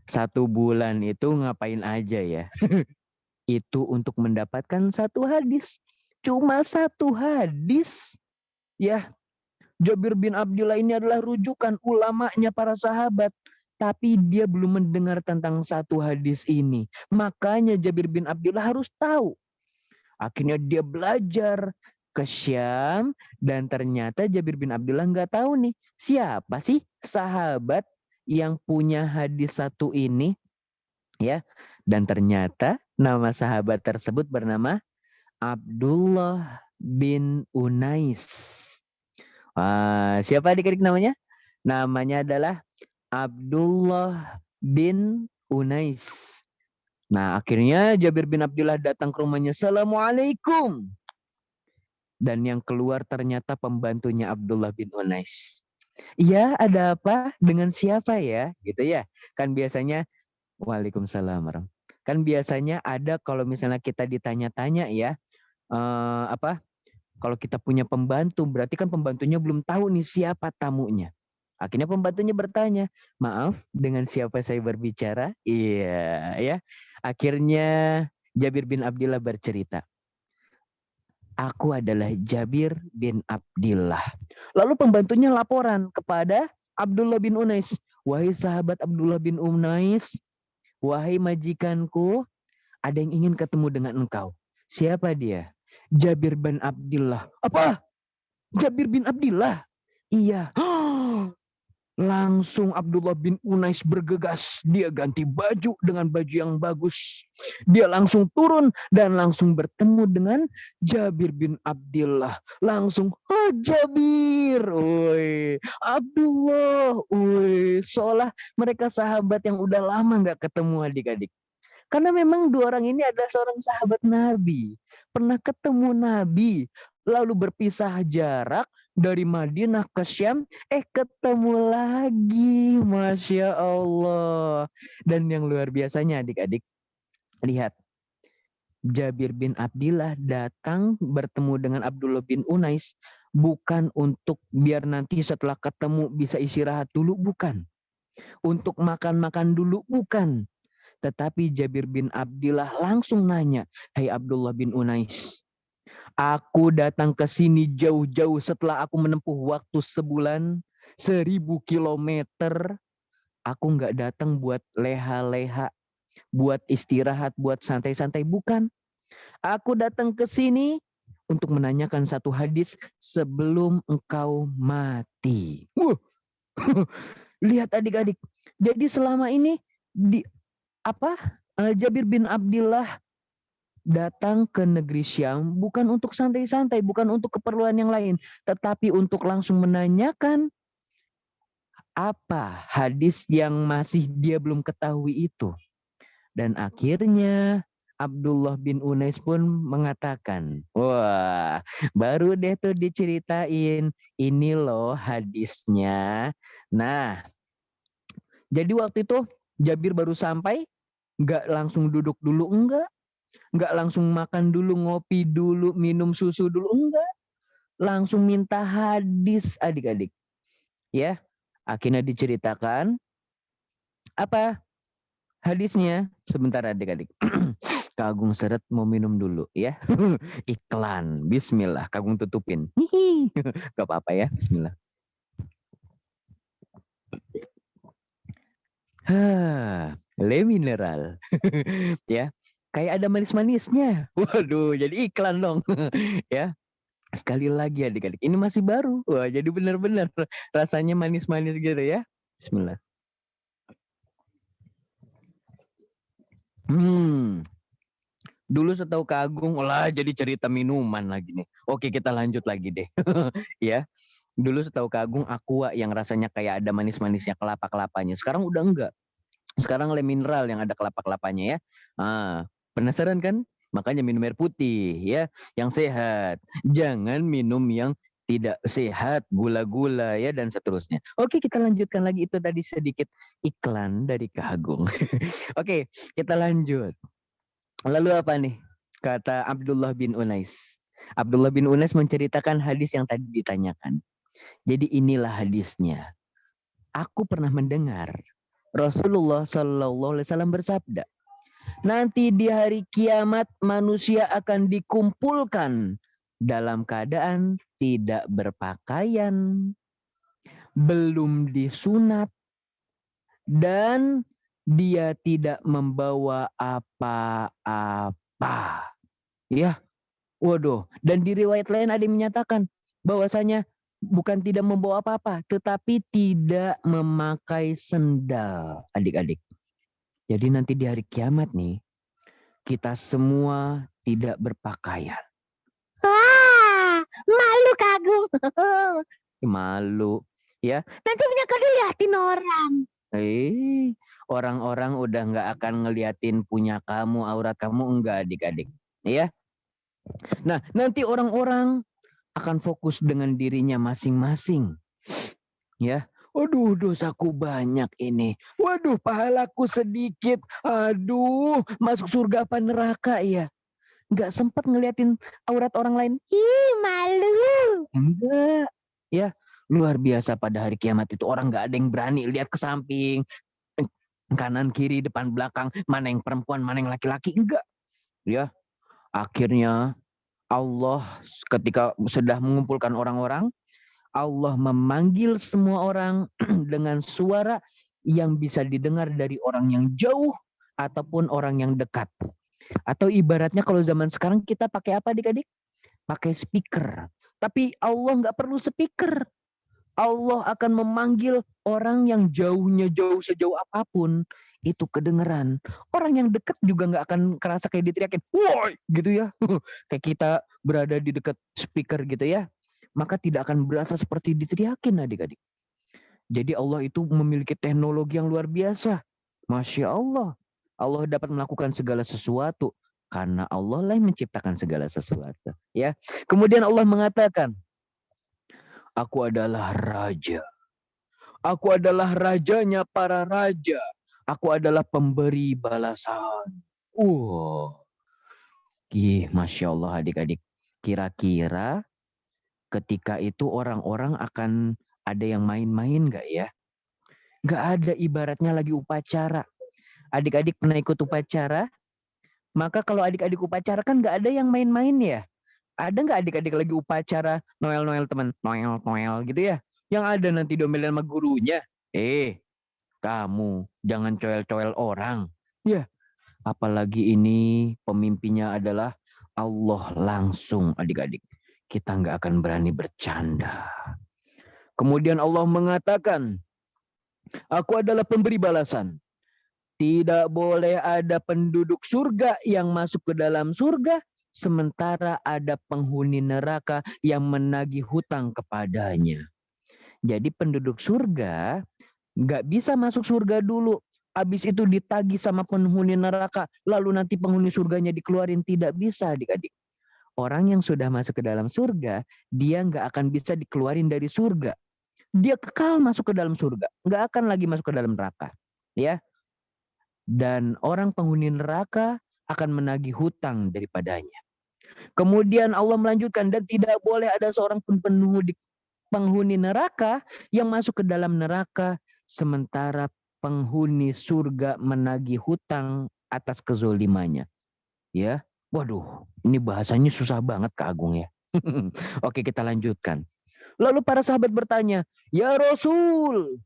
1 bulan itu ngapain aja ya? Itu untuk mendapatkan satu hadis. Cuma satu hadis. Ya, Jabir bin Abdullah ini adalah rujukan ulamanya para sahabat. Tapi dia belum mendengar tentang satu hadis ini. Makanya Jabir bin Abdullah harus tahu. Akhirnya dia belajar ke Syam. Dan ternyata Jabir bin Abdullah nggak tahu nih. Siapa sih sahabat yang punya hadis satu ini? Ya, dan ternyata nama sahabat tersebut bernama Abdullah bin Unais. Siapa adik-adik namanya? Namanya adalah Abdullah bin Unais. Nah, akhirnya Jabir bin Abdullah datang ke rumahnya. Assalamualaikum. Dan yang keluar ternyata pembantunya Abdullah bin Unais. Iya, ada apa? Dengan siapa ya? Gitu ya. Kan biasanya, waalaikumsalam. Kan biasanya ada kalau misalnya kita ditanya-tanya ya, apa? Kalau kita punya pembantu, berarti kan pembantunya belum tahu nih siapa tamunya. Akhirnya pembantunya bertanya, maaf, dengan siapa saya berbicara? Iya, ya. Akhirnya Jabir bin Abdullah bercerita, aku adalah Jabir bin Abdullah. Lalu pembantunya laporan kepada Abdullah bin Unais. Wahai sahabat Abdullah bin Unais, wahai majikanku, ada yang ingin ketemu dengan engkau. Siapa dia? Jabir bin Abdullah. Apa? Jabir bin Abdullah? Iya. Langsung Abdullah bin Unais bergegas. Dia ganti baju dengan baju yang bagus. Dia langsung turun dan langsung bertemu dengan Jabir bin Abdullah. Langsung, oh Jabir, woi, Abdullah, woi. Seolah mereka sahabat yang udah lama nggak ketemu adik-adik. Karena memang dua orang ini adalah seorang sahabat Nabi. Pernah ketemu Nabi. Lalu berpisah jarak dari Madinah ke Syam. Ketemu lagi. Masya Allah. Dan yang luar biasanya adik-adik. Lihat. Jabir bin Abdullah datang bertemu dengan Abdullah bin Unais. Bukan untuk biar nanti setelah ketemu bisa istirahat dulu. Bukan. Untuk makan-makan dulu. Bukan. Tetapi Jabir bin Abdullah langsung nanya, hai Abdullah bin Unais, aku datang ke sini jauh-jauh setelah aku menempuh waktu sebulan, 1.000 kilometer. Aku nggak datang buat leha-leha, buat istirahat, buat santai-santai. Bukan. Aku datang ke sini untuk menanyakan satu hadis sebelum engkau mati. Lihat adik-adik. Jadi selama ini Jabir bin Abdullah datang ke negeri Syam bukan untuk santai-santai, bukan untuk keperluan yang lain, tetapi untuk langsung menanyakan apa hadis yang masih dia belum ketahui itu. Dan akhirnya Abdullah bin Unais pun mengatakan, wah baru deh tuh diceritain, ini loh hadisnya. Nah, jadi waktu itu Jabir baru sampai, nggak langsung duduk dulu, enggak langsung makan dulu, ngopi dulu, minum susu dulu, enggak. Langsung minta hadis adik-adik. Ya, akhirnya diceritakan apa hadisnya. Sebentar adik-adik. Kagung Seret mau minum dulu ya. Iklan. Bismillah. Kagung tutupin. Gak apa-apa ya. Bismillah. Le mineral. Ya. Kayak ada manis-manisnya. Waduh, jadi iklan dong. Ya. Sekali lagi adik-adik. Ini masih baru. Wah, jadi benar-benar rasanya manis-manis gitu ya. Bismillah. Dulu setahu Kak Agung, olah jadi cerita minuman lagi nih. Oke, kita lanjut lagi deh. Ya, dulu setahu Kak Agung Aqua yang rasanya kayak ada manis-manisnya kelapa-kelapanya. Sekarang udah enggak. Sekarang le mineral yang ada kelapa-kelapanya ya. Ah, penasaran kan? Makanya minum air putih ya, yang sehat. Jangan minum yang tidak sehat, gula-gula ya dan seterusnya. Oke, kita lanjutkan lagi, itu tadi sedikit iklan dari Kak Agung. Oke, kita lanjut. Lalu apa nih? Kata Abdullah bin Unais. Abdullah bin Unais menceritakan hadis yang tadi ditanyakan. Jadi inilah hadisnya. Aku pernah mendengar Rasulullah Shallallahu Alaihi Wasallam bersabda, nanti di hari kiamat manusia akan dikumpulkan dalam keadaan tidak berpakaian, belum disunat, dan dia tidak membawa apa-apa. Ya, waduh. Dan di riwayat lain ada yang menyatakan bahwasanya bukan tidak membawa apa-apa, tetapi tidak memakai sendal, adik-adik. Jadi nanti di hari kiamat nih, kita semua tidak berpakaian. Wah, malu Kak Agung. Malu, ya. Nanti punya diliatin orang. Orang-orang udah nggak akan ngeliatin punya kamu, aurat kamu, enggak adik-adik. Ya. Nah, nanti orang-orang akan fokus dengan dirinya masing-masing. Ya. Waduh, dosaku banyak ini. Waduh, pahalaku sedikit. Aduh, masuk surga apa neraka ya? Nggak sempat ngeliatin aurat orang lain. Ih, malu. Enggak. Ya, luar biasa pada hari kiamat itu orang nggak ada yang berani lihat ke samping, kanan kiri, depan belakang, mana yang perempuan, mana yang laki-laki, enggak. Ya, akhirnya Allah ketika sudah mengumpulkan orang-orang, Allah memanggil semua orang dengan suara yang bisa didengar dari orang yang jauh ataupun orang yang dekat. Atau ibaratnya kalau zaman sekarang kita pakai apa adik-adik? Pakai speaker. Tapi Allah nggak perlu speaker. Allah akan memanggil orang yang jauhnya jauh sejauh apapun itu kedengeran. Orang yang dekat juga nggak akan kerasa kayak diteriakin, woi, gitu ya. Kayak kita berada di dekat speaker gitu ya. Maka tidak akan berasa seperti diteriakin adik-adik. Jadi Allah itu memiliki teknologi yang luar biasa. Masya Allah. Allah dapat melakukan segala sesuatu. Karena Allah lah yang menciptakan segala sesuatu. Ya. Kemudian Allah mengatakan, aku adalah raja. Aku adalah rajanya para raja. Aku adalah pemberi balasan. Masya Allah adik-adik. Kira-kira ketika itu orang-orang akan ada yang main-main gak ya? Gak ada, ibaratnya lagi upacara. Adik-adik pernah ikut upacara? Maka kalau adik-adik upacara kan gak ada yang main-main ya? Ada nggak adik-adik lagi upacara Noel-Noel teman? Noel-Noel gitu ya? Yang ada nanti diomelin sama gurunya. Kamu jangan coel-coel orang. Ya, apalagi ini pemimpinnya adalah Allah langsung adik-adik. Kita nggak akan berani bercanda. Kemudian Allah mengatakan, aku adalah pemberi balasan. Tidak boleh ada penduduk surga yang masuk ke dalam surga, sementara ada penghuni neraka yang menagih hutang kepadanya. Jadi penduduk surga nggak bisa masuk surga dulu. Habis itu ditagih sama penghuni neraka. Lalu nanti penghuni surganya dikeluarin. Tidak bisa adik-adik. Orang yang sudah masuk ke dalam surga, dia nggak akan bisa dikeluarin dari surga. Dia kekal masuk ke dalam surga. Nggak akan lagi masuk ke dalam neraka. Ya. Dan orang penghuni neraka akan menagih hutang daripadanya. Kemudian Allah melanjutkan, dan tidak boleh ada seorang pun penghuni neraka yang masuk ke dalam neraka sementara penghuni surga menagih hutang atas kezolimannya. Ya, waduh, ini bahasanya susah banget Kak Agung ya. Oke, kita lanjutkan. Lalu para sahabat bertanya, ya Rasul,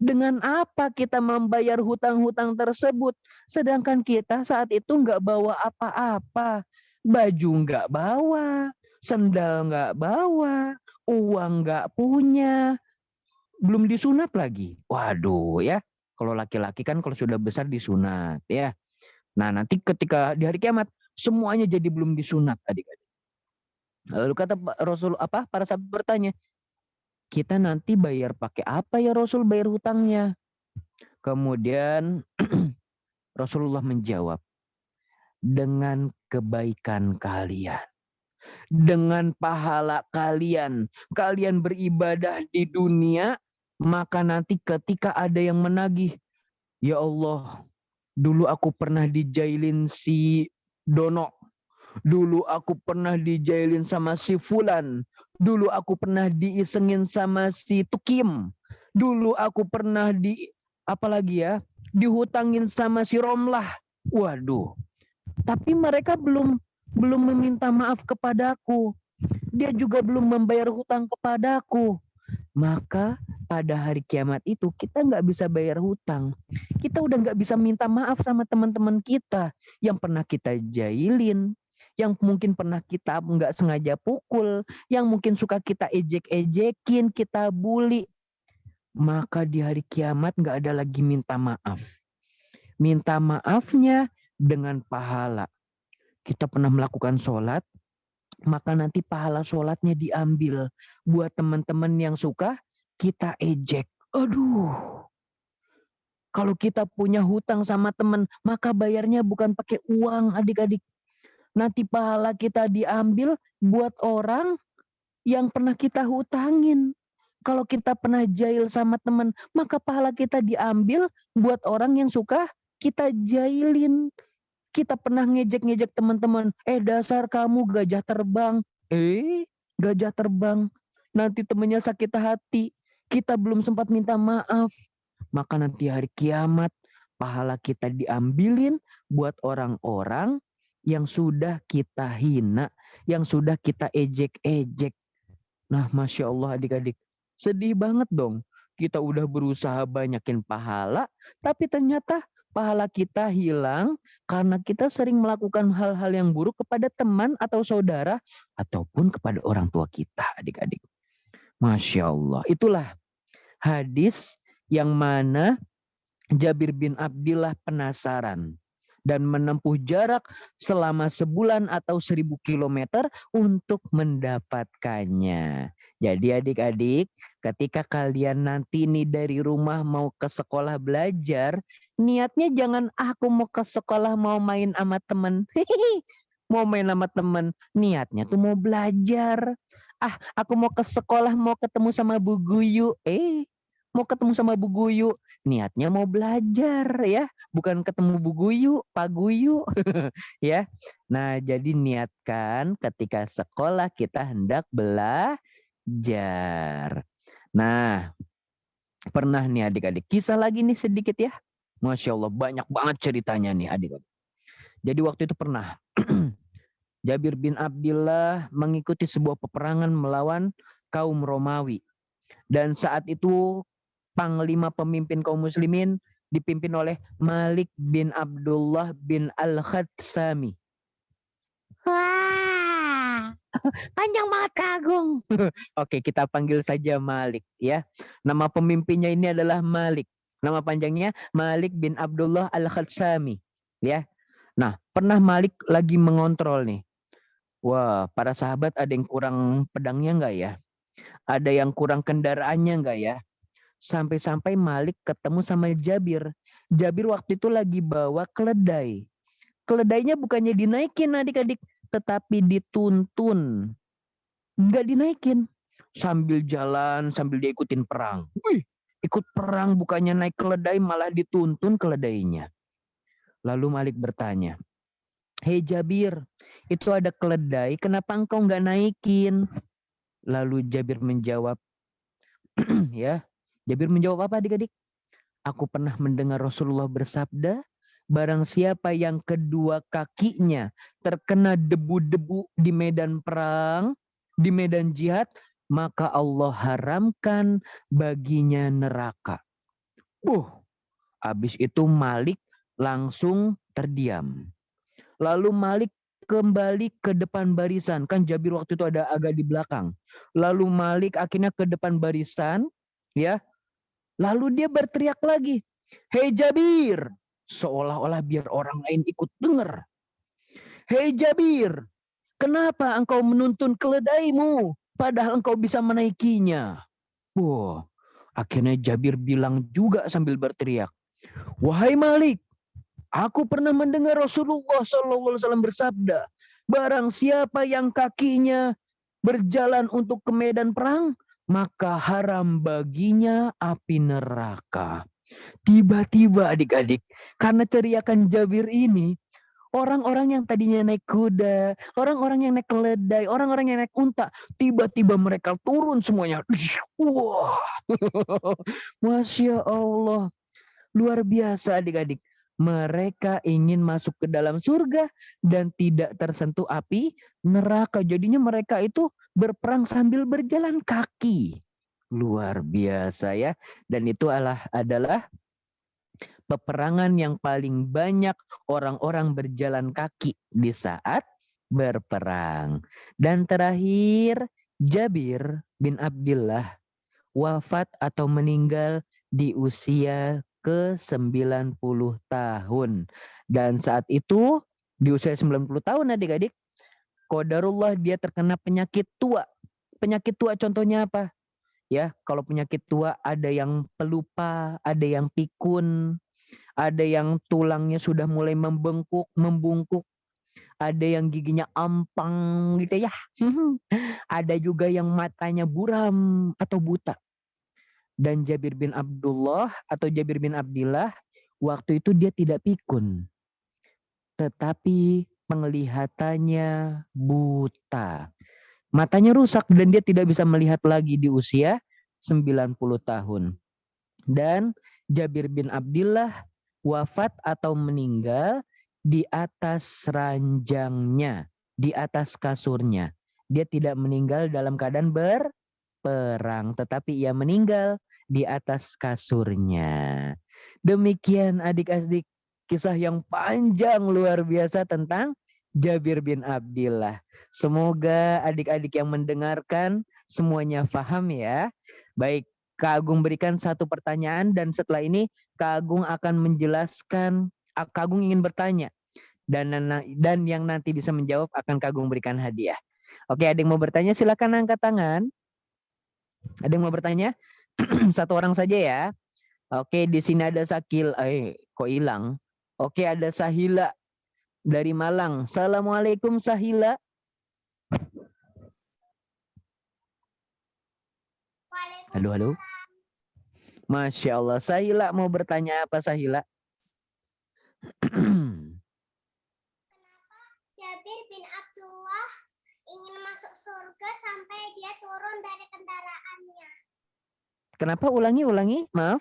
dengan apa kita membayar hutang-hutang tersebut? Sedangkan kita saat itu nggak bawa apa-apa. Baju nggak bawa, sendal nggak bawa, uang nggak punya, belum disunat lagi. Waduh ya, kalau laki-laki kan kalau sudah besar disunat ya. Nah, nanti ketika di hari kiamat semuanya jadi belum disunat adik-adik. Lalu kata Rasul para sahabat bertanya, kita nanti bayar pakai apa ya Rasul bayar hutangnya? Kemudian Rasulullah menjawab, dengan kebaikan kalian, dengan pahala kalian, kalian beribadah di dunia, maka nanti ketika ada yang menagih, ya Allah, dulu aku pernah dijailin si Dono, dulu aku pernah dijailin sama si Fulan, dulu aku pernah diisengin sama si Tukim, dulu aku pernah apalagi ya, dihutangin sama si Romlah. Waduh, tapi mereka belum meminta maaf kepadaku. Dia juga belum membayar hutang kepadaku. Maka pada hari kiamat itu kita nggak bisa bayar hutang. Kita udah nggak bisa minta maaf sama teman-teman kita yang pernah kita jailin, yang mungkin pernah kita nggak sengaja pukul, yang mungkin suka kita ejek-ejekin, kita bully. Maka di hari kiamat nggak ada lagi minta maaf. Minta maafnya dengan pahala. Kita pernah melakukan sholat, maka nanti pahala sholatnya diambil. Buat teman-teman yang suka, kita ejek. Aduh, kalau kita punya hutang sama teman, maka bayarnya bukan pakai uang adik-adik. Nanti pahala kita diambil buat orang yang pernah kita hutangin. Kalau kita pernah jail sama teman, maka pahala kita diambil buat orang yang suka kita jailin. Kita pernah ngejek-ngejek teman-teman, dasar kamu gajah terbang. Gajah terbang. Nanti temennya sakit hati. Kita belum sempat minta maaf. Maka nanti hari kiamat, pahala kita diambilin buat orang-orang yang sudah kita hina, yang sudah kita ejek-ejek. Nah, Masya Allah adik-adik, sedih banget dong. Kita udah berusaha banyakin pahala, tapi ternyata pahala kita hilang karena kita sering melakukan hal-hal yang buruk kepada teman atau saudara ataupun kepada orang tua kita, adik-adik. Masya Allah. Itulah hadis yang mana Jabir bin Abdillah penasaran dan menempuh jarak selama sebulan atau 1000 kilometer untuk mendapatkannya. Jadi adik-adik, ketika kalian nanti nih dari rumah mau ke sekolah belajar, niatnya jangan aku mau ke sekolah mau main sama temen. Mau main sama temen, niatnya tuh mau belajar. Aku mau ke sekolah mau ketemu sama Bu Guyu. Mau ketemu sama Bu Guyu, niatnya mau belajar ya, bukan ketemu Bu Guyu, Pak Guyu ya. Nah, jadi niatkan ketika sekolah kita hendak belajar. Nah, pernah nih adik-adik, kisah lagi nih sedikit ya. Masya Allah, banyak banget ceritanya nih adik-adik. Jadi waktu itu pernah Jabir bin Abdillah mengikuti sebuah peperangan melawan kaum Romawi. Dan saat itu panglima pemimpin kaum muslimin dipimpin oleh Malik bin Abdullah bin Al-Khatsami. Wah, panjang banget Kak Agung. Oke, kita panggil saja Malik ya. Nama pemimpinnya ini adalah Malik. Nama panjangnya Malik bin Abdullah Al-Khatsami ya. Nah, pernah Malik lagi mengontrol nih. Wah, para sahabat ada yang kurang pedangnya enggak ya? Ada yang kurang kendaraannya enggak ya? Sampai-sampai Malik ketemu sama Jabir. Jabir waktu itu lagi bawa keledai. Keledainya bukannya dinaikin adik-adik, tetapi dituntun. Enggak dinaikin. Sambil jalan, sambil dia ikutin perang. Wih, ikut perang bukannya naik keledai, malah dituntun keledainya. Lalu Malik bertanya, "Hei Jabir, itu ada keledai, kenapa engkau enggak naikin?" Lalu Jabir menjawab, ya, Jabir menjawab apa adik-adik? Aku pernah mendengar Rasulullah bersabda, barang siapa yang kedua kakinya terkena debu-debu di medan perang, di medan jihad, maka Allah haramkan baginya neraka. Habis itu Malik langsung terdiam. Lalu Malik kembali ke depan barisan. Kan Jabir waktu itu ada agak di belakang. Lalu Malik akhirnya ke depan barisan, ya. Lalu dia berteriak lagi, "Hei Jabir, seolah-olah biar orang lain ikut dengar. Hei Jabir, kenapa engkau menuntun keledaimu padahal engkau bisa menaikinya? Wah, akhirnya Jabir bilang juga sambil berteriak, wahai Malik, aku pernah mendengar Rasulullah SAW bersabda, barang siapa yang kakinya berjalan untuk ke medan perang, maka haram baginya api neraka. Tiba-tiba adik-adik, karena teriakan Jabir ini, orang-orang yang tadinya naik kuda, orang-orang yang naik keledai, orang-orang yang naik unta, tiba-tiba mereka turun semuanya. Wah, Masya Allah. Luar biasa adik-adik. Mereka ingin masuk ke dalam surga dan tidak tersentuh api neraka. Jadinya mereka itu berperang sambil berjalan kaki. Luar biasa ya. Dan itu adalah peperangan yang paling banyak orang-orang berjalan kaki di saat berperang. Dan terakhir, Jabir bin Abdullah wafat atau meninggal di usia ke-90 tahun. Dan saat itu di usia 90 tahun adik-adik, qadarullah dia terkena penyakit tua. Penyakit tua contohnya apa? Ya, kalau penyakit tua ada yang pelupa, ada yang pikun, ada yang tulangnya sudah mulai membungkuk, ada yang giginya ampang gitu ya. Ada juga yang matanya buram atau buta. Dan Jabir bin Abdullah atau Jabir bin Abdillah waktu itu dia tidak pikun, tetapi penglihatannya buta. Matanya rusak dan dia tidak bisa melihat lagi di usia 90 tahun. Dan Jabir bin Abdillah wafat atau meninggal di atas ranjangnya, di atas kasurnya. Dia tidak meninggal dalam keadaan berperang, tetapi ia meninggal di atas kasurnya. Demikian adik-adik kisah yang panjang luar biasa tentang Jabir bin Abdillah. Semoga adik-adik yang mendengarkan semuanya paham ya. Baik, Kak Agung berikan satu pertanyaan dan setelah ini Kak Agung akan menjelaskan, Kak Agung ingin bertanya dan yang nanti bisa menjawab akan Kak Agung berikan hadiah. Oke, ada yang mau bertanya silakan angkat tangan. Ada yang mau bertanya? Satu orang saja ya. Oke, di sini ada kok hilang? Oke, ada Sahila dari Malang. Assalamualaikum Sahila. Halo, halo. Masya Allah. Sahila mau bertanya apa Sahila? Jabir bin Abdullah ingin masuk surga sampai dia turun dari kendaraannya. Kenapa? Ulangi, maaf.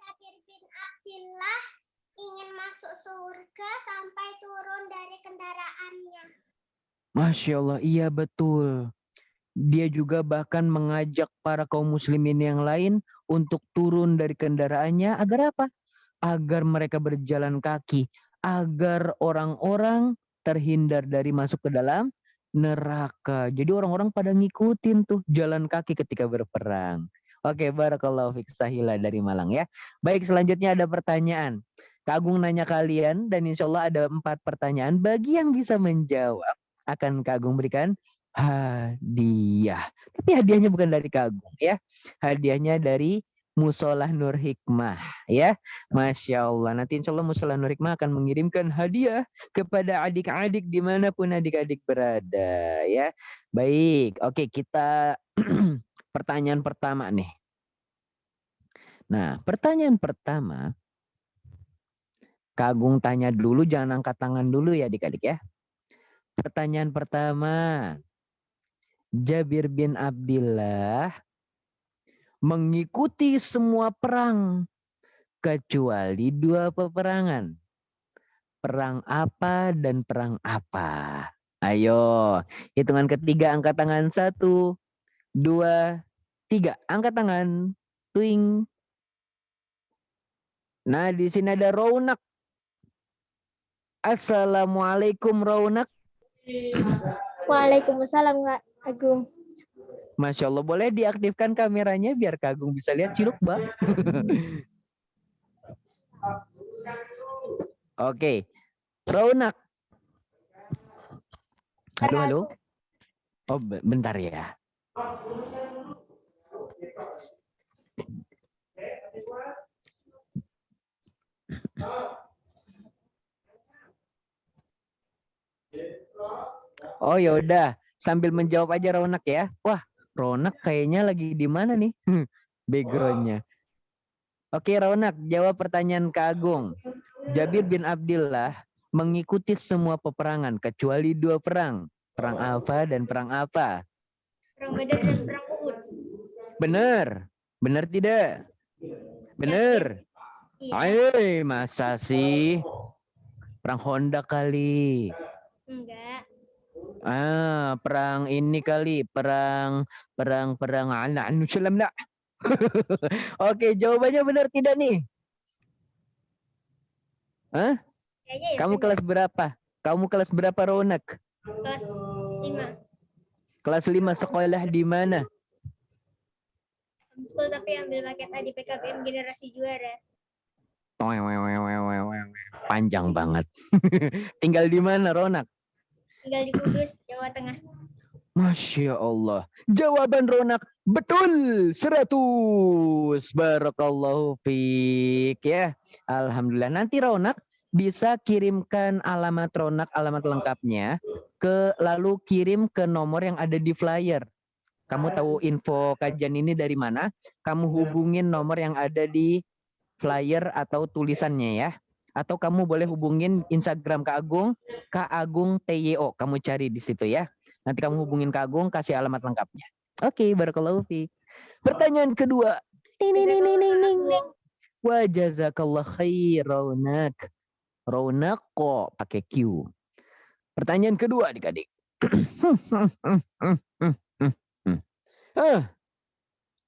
Jabir bin Abdullah ingin masuk surga sampai turun dari kendaraannya. Masya Allah, iya betul. Dia juga bahkan mengajak para kaum muslimin yang lain untuk turun dari kendaraannya agar apa? Agar mereka berjalan kaki, agar orang-orang terhindar dari masuk ke dalam neraka. Jadi orang-orang pada ngikutin tuh jalan kaki ketika berperang. Oke, barakallahu fiik Sahila dari Malang ya. Baik, selanjutnya ada pertanyaan. Kak Agung nanya kalian dan insya Allah ada 4 pertanyaan. Bagi yang bisa menjawab akan Kak Agung berikan hadiah. Tapi hadiahnya bukan dari Kak Agung ya. Hadiahnya dari Musolah Nur Hikmah ya. Masya Allah. Nanti insya Allah Musolah Nur Hikmah akan mengirimkan hadiah kepada adik-adik dimanapun adik-adik berada ya. Baik. Oke, kita pertanyaan pertama nih. Nah, pertanyaan pertama Kak Agung tanya dulu, jangan angkat tangan dulu ya adik-adik ya. Pertanyaan pertama, Jabir bin Abdillah mengikuti semua perang kecuali 2 peperangan. Perang apa dan perang apa? Ayo, hitungan ketiga angkat tangan 1, 2, 3. Angkat tangan. Twing. Nah, di sini ada Raunak. Assalamualaikum Raunak. Waalaikumsalam Kak Agung. Masya Allah, boleh diaktifkan kameranya biar Kak Agung bisa lihat ciluk, Bang. Oke. Ronak. Halo, halo. Oh, bentar ya. Oh ya udah, sambil menjawab aja Ronak ya. Wah, Ronak kayaknya lagi di mana nih? Backgroundnya. Oke, Ronak, jawab pertanyaan Kak Agung. Jabir bin Abdillah mengikuti semua peperangan kecuali 2 perang. Perang apa dan perang apa? Perang Badar dan perang Uhud. Benar. Benar tidak? Benar. Iya. Ayo, masa sih? Perang Honda kali. Enggak. Perang ini kali, perang anu sulam lah. Oke, jawabannya benar tidak nih? Hah? Kayaknya ya Kamu benar. kelas berapa? Kamu kelas berapa, Ronak? Kelas 5. Kelas 5 sekolah di mana? Homeschool tapi ambil paket A di PKBM Generasi Juara. Panjang banget. Tinggal di mana, Ronak? Tinggal di Kudus, Jawa Tengah. Masya Allah. Jawaban Ronak betul 100. Barakallahu fiik ya. Alhamdulillah. Nanti Ronak bisa kirimkan alamat Ronak, alamat lengkapnya lalu kirim ke nomor yang ada di flyer. Kamu tahu info kajian ini dari mana? Kamu hubungin nomor yang ada di flyer atau tulisannya ya. Atau kamu boleh hubungin Instagram Kak Agung TYO. Kamu cari di situ ya. Nanti kamu hubungin Kak Agung, kasih alamat lengkapnya. Oke, barakallahu fiik. Pertanyaan kedua. Wa jazakallah khair, Ronak. Ronak kok pakai Q. Pertanyaan kedua adik-adik.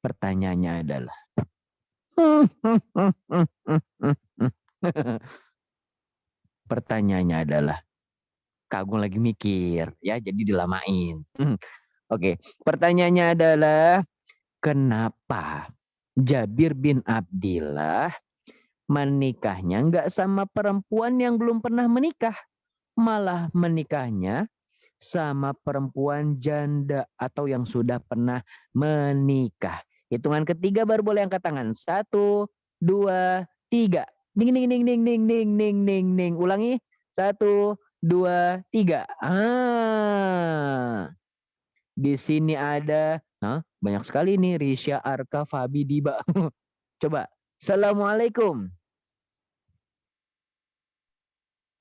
Pertanyaannya adalah pertanyaannya adalah Kak Agung lagi mikir ya, jadi dilamain. Oke, pertanyaannya adalah kenapa Jabir bin Abdillah menikahnya nggak sama perempuan yang belum pernah menikah, malah menikahnya sama perempuan janda atau yang sudah pernah menikah. Hitungan ketiga baru boleh angkat tangan. 1, 2, 3. Ding ding ding ding ding ding ding ding ding. Ulangi. 1, 2, 3. Di sini ada banyak sekali nih. Risha, Arka, Fabi, Diba. Coba. Assalamualaikum.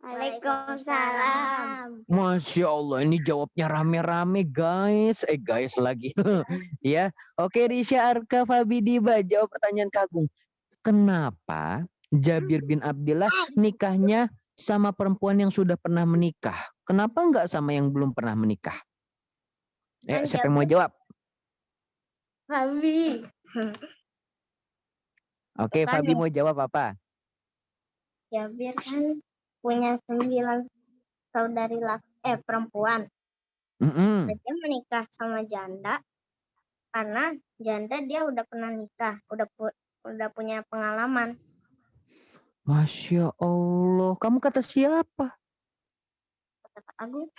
Waalaikumsalam. Masya Allah, ini jawabnya rame-rame guys. Guys lagi. Ya, oke Risha, Arka, Fabi, Diba, jawab pertanyaan Kak Agung. Kenapa Jabir bin Abdillah nikahnya sama perempuan yang sudah pernah menikah? Kenapa enggak sama yang belum pernah menikah? Siapa yang mau jawab? Fabi. Oke, Fabi mau jawab apa? Jabir kan punya 9 saudari perempuan. Dia menikah sama janda karena janda dia udah pernah nikah, udah punya pengalaman. Masya Allah, kamu kata siapa? Kata Agung.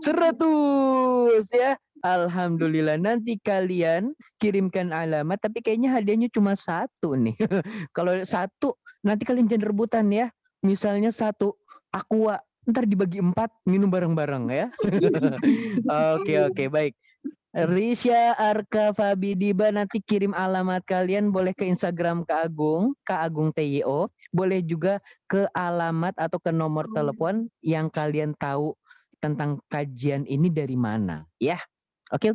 100 ya. Alhamdulillah, nanti kalian kirimkan alamat, tapi kayaknya hadiahnya cuma 1 nih. Kalau 1 nanti kalian jangan rebutan ya. Misalnya 1 aqua, ntar dibagi 4 minum bareng-bareng ya. Oke, baik. Risha, Arka, Fabi, Diba, nanti kirim alamat kalian boleh ke Instagram Kak Agung TYO, boleh juga ke alamat atau ke nomor telepon yang kalian tahu tentang kajian ini dari mana, ya. Oke.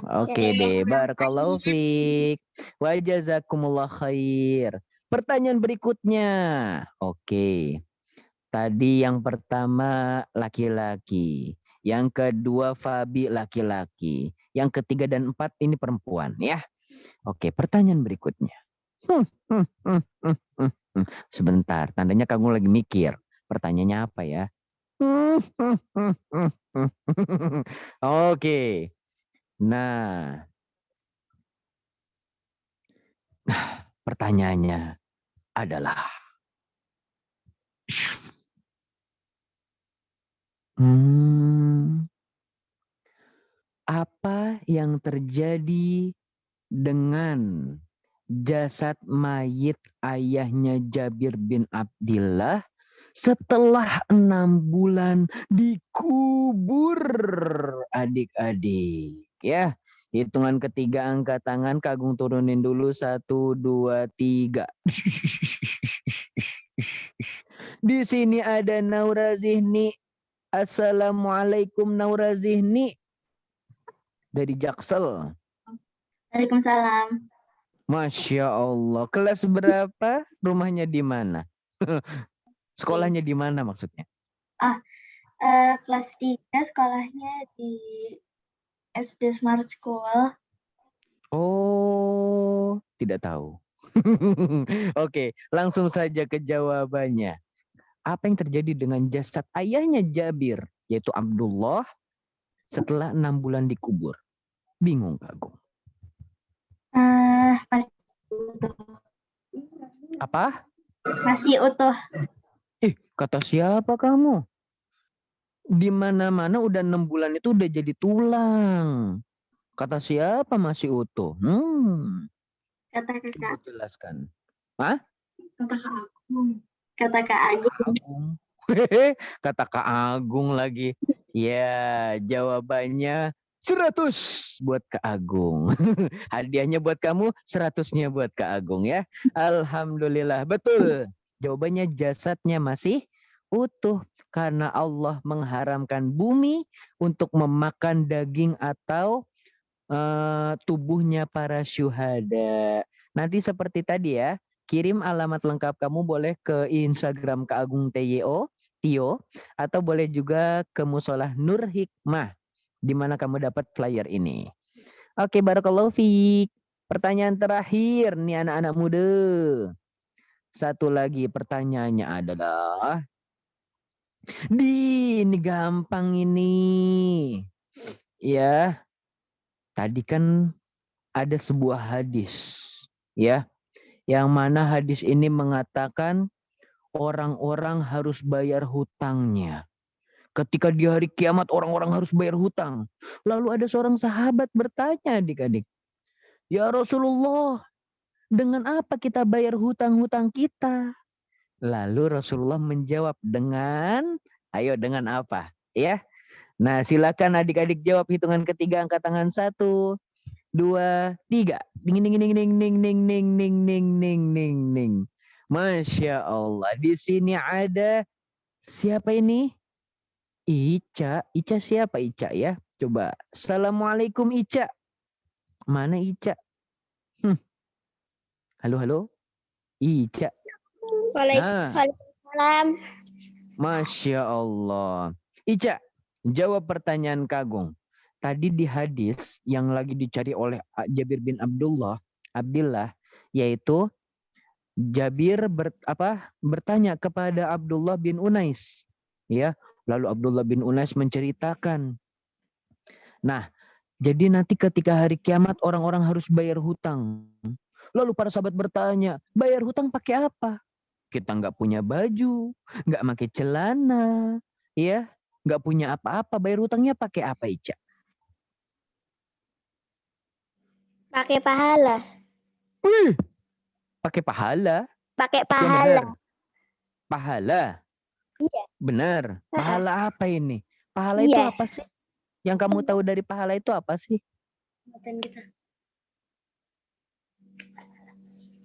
Oke deh, barakallahu fiik. Wa jazakumullah khair. Pertanyaan berikutnya. Oke. Tadi yang pertama laki-laki. Yang kedua Fabi laki-laki. Yang ketiga dan 4 ini perempuan ya. Oke, pertanyaan berikutnya. Sebentar, tandanya kamu lagi mikir. Pertanyaannya apa ya? Oke. Nah, pertanyaannya. adalah Hmm, apa yang terjadi dengan jasad mayit ayahnya Jabir bin Abdillah setelah 6 bulan dikubur, adik-adik? Ya, hitungan ketiga angkat tangan, Kak Agung turunin dulu 1, 2, 3. Di sini ada Naura Zihni. Assalamualaikum Naura Zihni dari Jaksel. Waalaikumsalam. Masya Allah. Kelas berapa? Rumahnya di mana? Sekolahnya di mana maksudnya? Kelas 3 sekolahnya di SD Smart School. Oh, tidak tahu. Oke, langsung saja ke jawabannya. Apa yang terjadi dengan jasad ayahnya Jabir, yaitu Abdullah, setelah 6 bulan dikubur? Bingung, Kak Agung. Masih utuh. Apa? Masih utuh. Kata siapa kamu? Di mana-mana udah 6 bulan itu udah jadi tulang. Kata siapa masih utuh? Kata Coba kakak. jelaskan. Kata Kak Agung. Kata Kak Agung. Agung. Kata Kak Agung lagi. Ya, jawabannya 100 buat Kak Agung. Hadiahnya buat kamu, 100-nya buat Kak Agung ya. Alhamdulillah, betul. Jawabannya jasadnya masih utuh karena Allah mengharamkan bumi untuk memakan daging atau tubuhnya para syuhada. Nanti seperti tadi ya, kirim alamat lengkap kamu boleh ke Instagram Kak Agung Tio, atau boleh juga ke Musolah Nur Hikmah, di mana kamu dapat flyer ini. Oke, barakallahu fiik. Pertanyaan terakhir nih anak-anak muda. Satu lagi pertanyaannya adalah, ini gampang ini. Ya, tadi kan ada sebuah hadis, ya, yang mana hadis ini mengatakan orang-orang harus bayar hutangnya. Ketika di hari kiamat orang-orang harus bayar hutang. Lalu ada seorang sahabat bertanya, adik-adik, ya Rasulullah, dengan apa kita bayar hutang-hutang kita? Lalu Rasulullah menjawab dengan, ayo dengan apa? Ya, nah silakan adik-adik jawab, hitungan ketiga angkat tangan 1, 2, 3. Ding ding ding ding ding ding ding ding ding ding ding ding. Masya Allah. Di sini ada siapa ini? Ica. Ica siapa Ica ya? Coba. Assalamualaikum Ica. Mana Ica? Halo halo. Ica. Waalaikumsalam. Masya Allah. Ica, jawab pertanyaan Kagum. Tadi di hadis yang lagi dicari oleh Jabir bin Abdillah, yaitu Jabir bertanya kepada Abdullah bin Unais, ya. Lalu Abdullah bin Unais menceritakan, nah, jadi nanti ketika hari kiamat orang-orang harus bayar hutang. Lalu para sahabat bertanya, bayar hutang pakai apa? Kita nggak punya baju, nggak pakai celana, ya, nggak punya apa-apa. Bayar hutangnya pakai apa, Ica? Pakai pahala. Pakai pahala. Pakai Yang pahala. benar. Pahala. Iya. Benar. Pahala apa ini? Pahala itu apa sih? Yang kamu tahu dari pahala itu apa sih?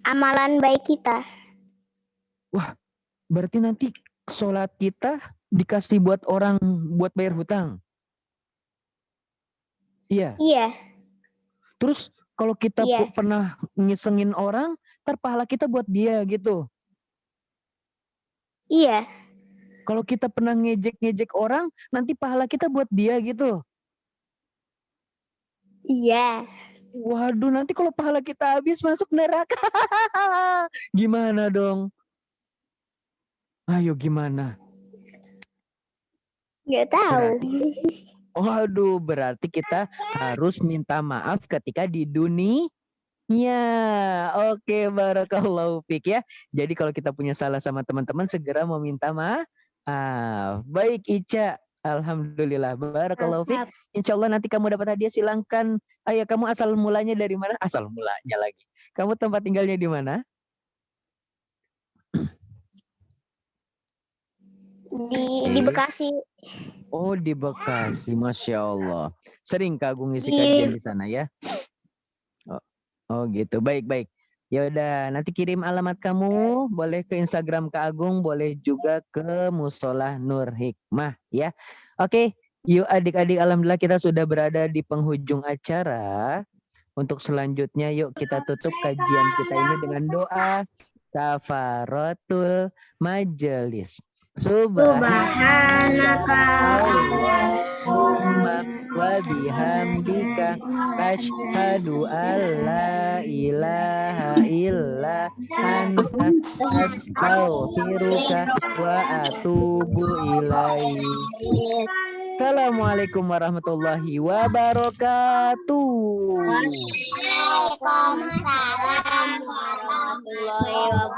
Amalan baik kita. Wah, berarti nanti sholat kita dikasih buat orang buat bayar hutang. Iya. Iya. Terus kalau kita pernah ngisengin orang, ntar pahala kita buat dia gitu. Iya. Kalau kita pernah ngejek-ngejek orang, nanti pahala kita buat dia gitu. Iya. Waduh, nanti kalau pahala kita habis masuk neraka. Gimana dong? Ayo gimana? Nggak tahu. Waduh, berarti kita harus minta maaf ketika di dunia. Ya, oke, barakallahu fik ya. Jadi kalau kita punya salah sama teman-teman segera meminta maaf. Baik Ica, alhamdulillah, barakallahu fik. Insya Allah nanti kamu dapat hadiah, silahkan. Ayo, kamu asal mulanya dari mana? Asal mulanya lagi. Kamu tempat tinggalnya di mana? Di Bekasi. Oh, di Bekasi, Masya Allah. Sering Kak Agung ngisi Di- kajian di sana ya? Oh gitu, baik. Ya udah, nanti kirim alamat kamu, boleh ke Instagram Kak Agung, boleh juga ke Musola Nur Hikmah ya. Oke, yuk adik-adik, alhamdulillah kita sudah berada di penghujung acara. Untuk selanjutnya yuk kita tutup kajian kita ini dengan doa kafaratul majelis. Subhanaka Allahumma wa bihamdika asyhadu an la ilaha illa anta astaghfiruka wa atubu ilaik. Assalamualaikum warahmatullahi wabarakatuh. Waalaikumsalam warahmatullahi wabarakatuh.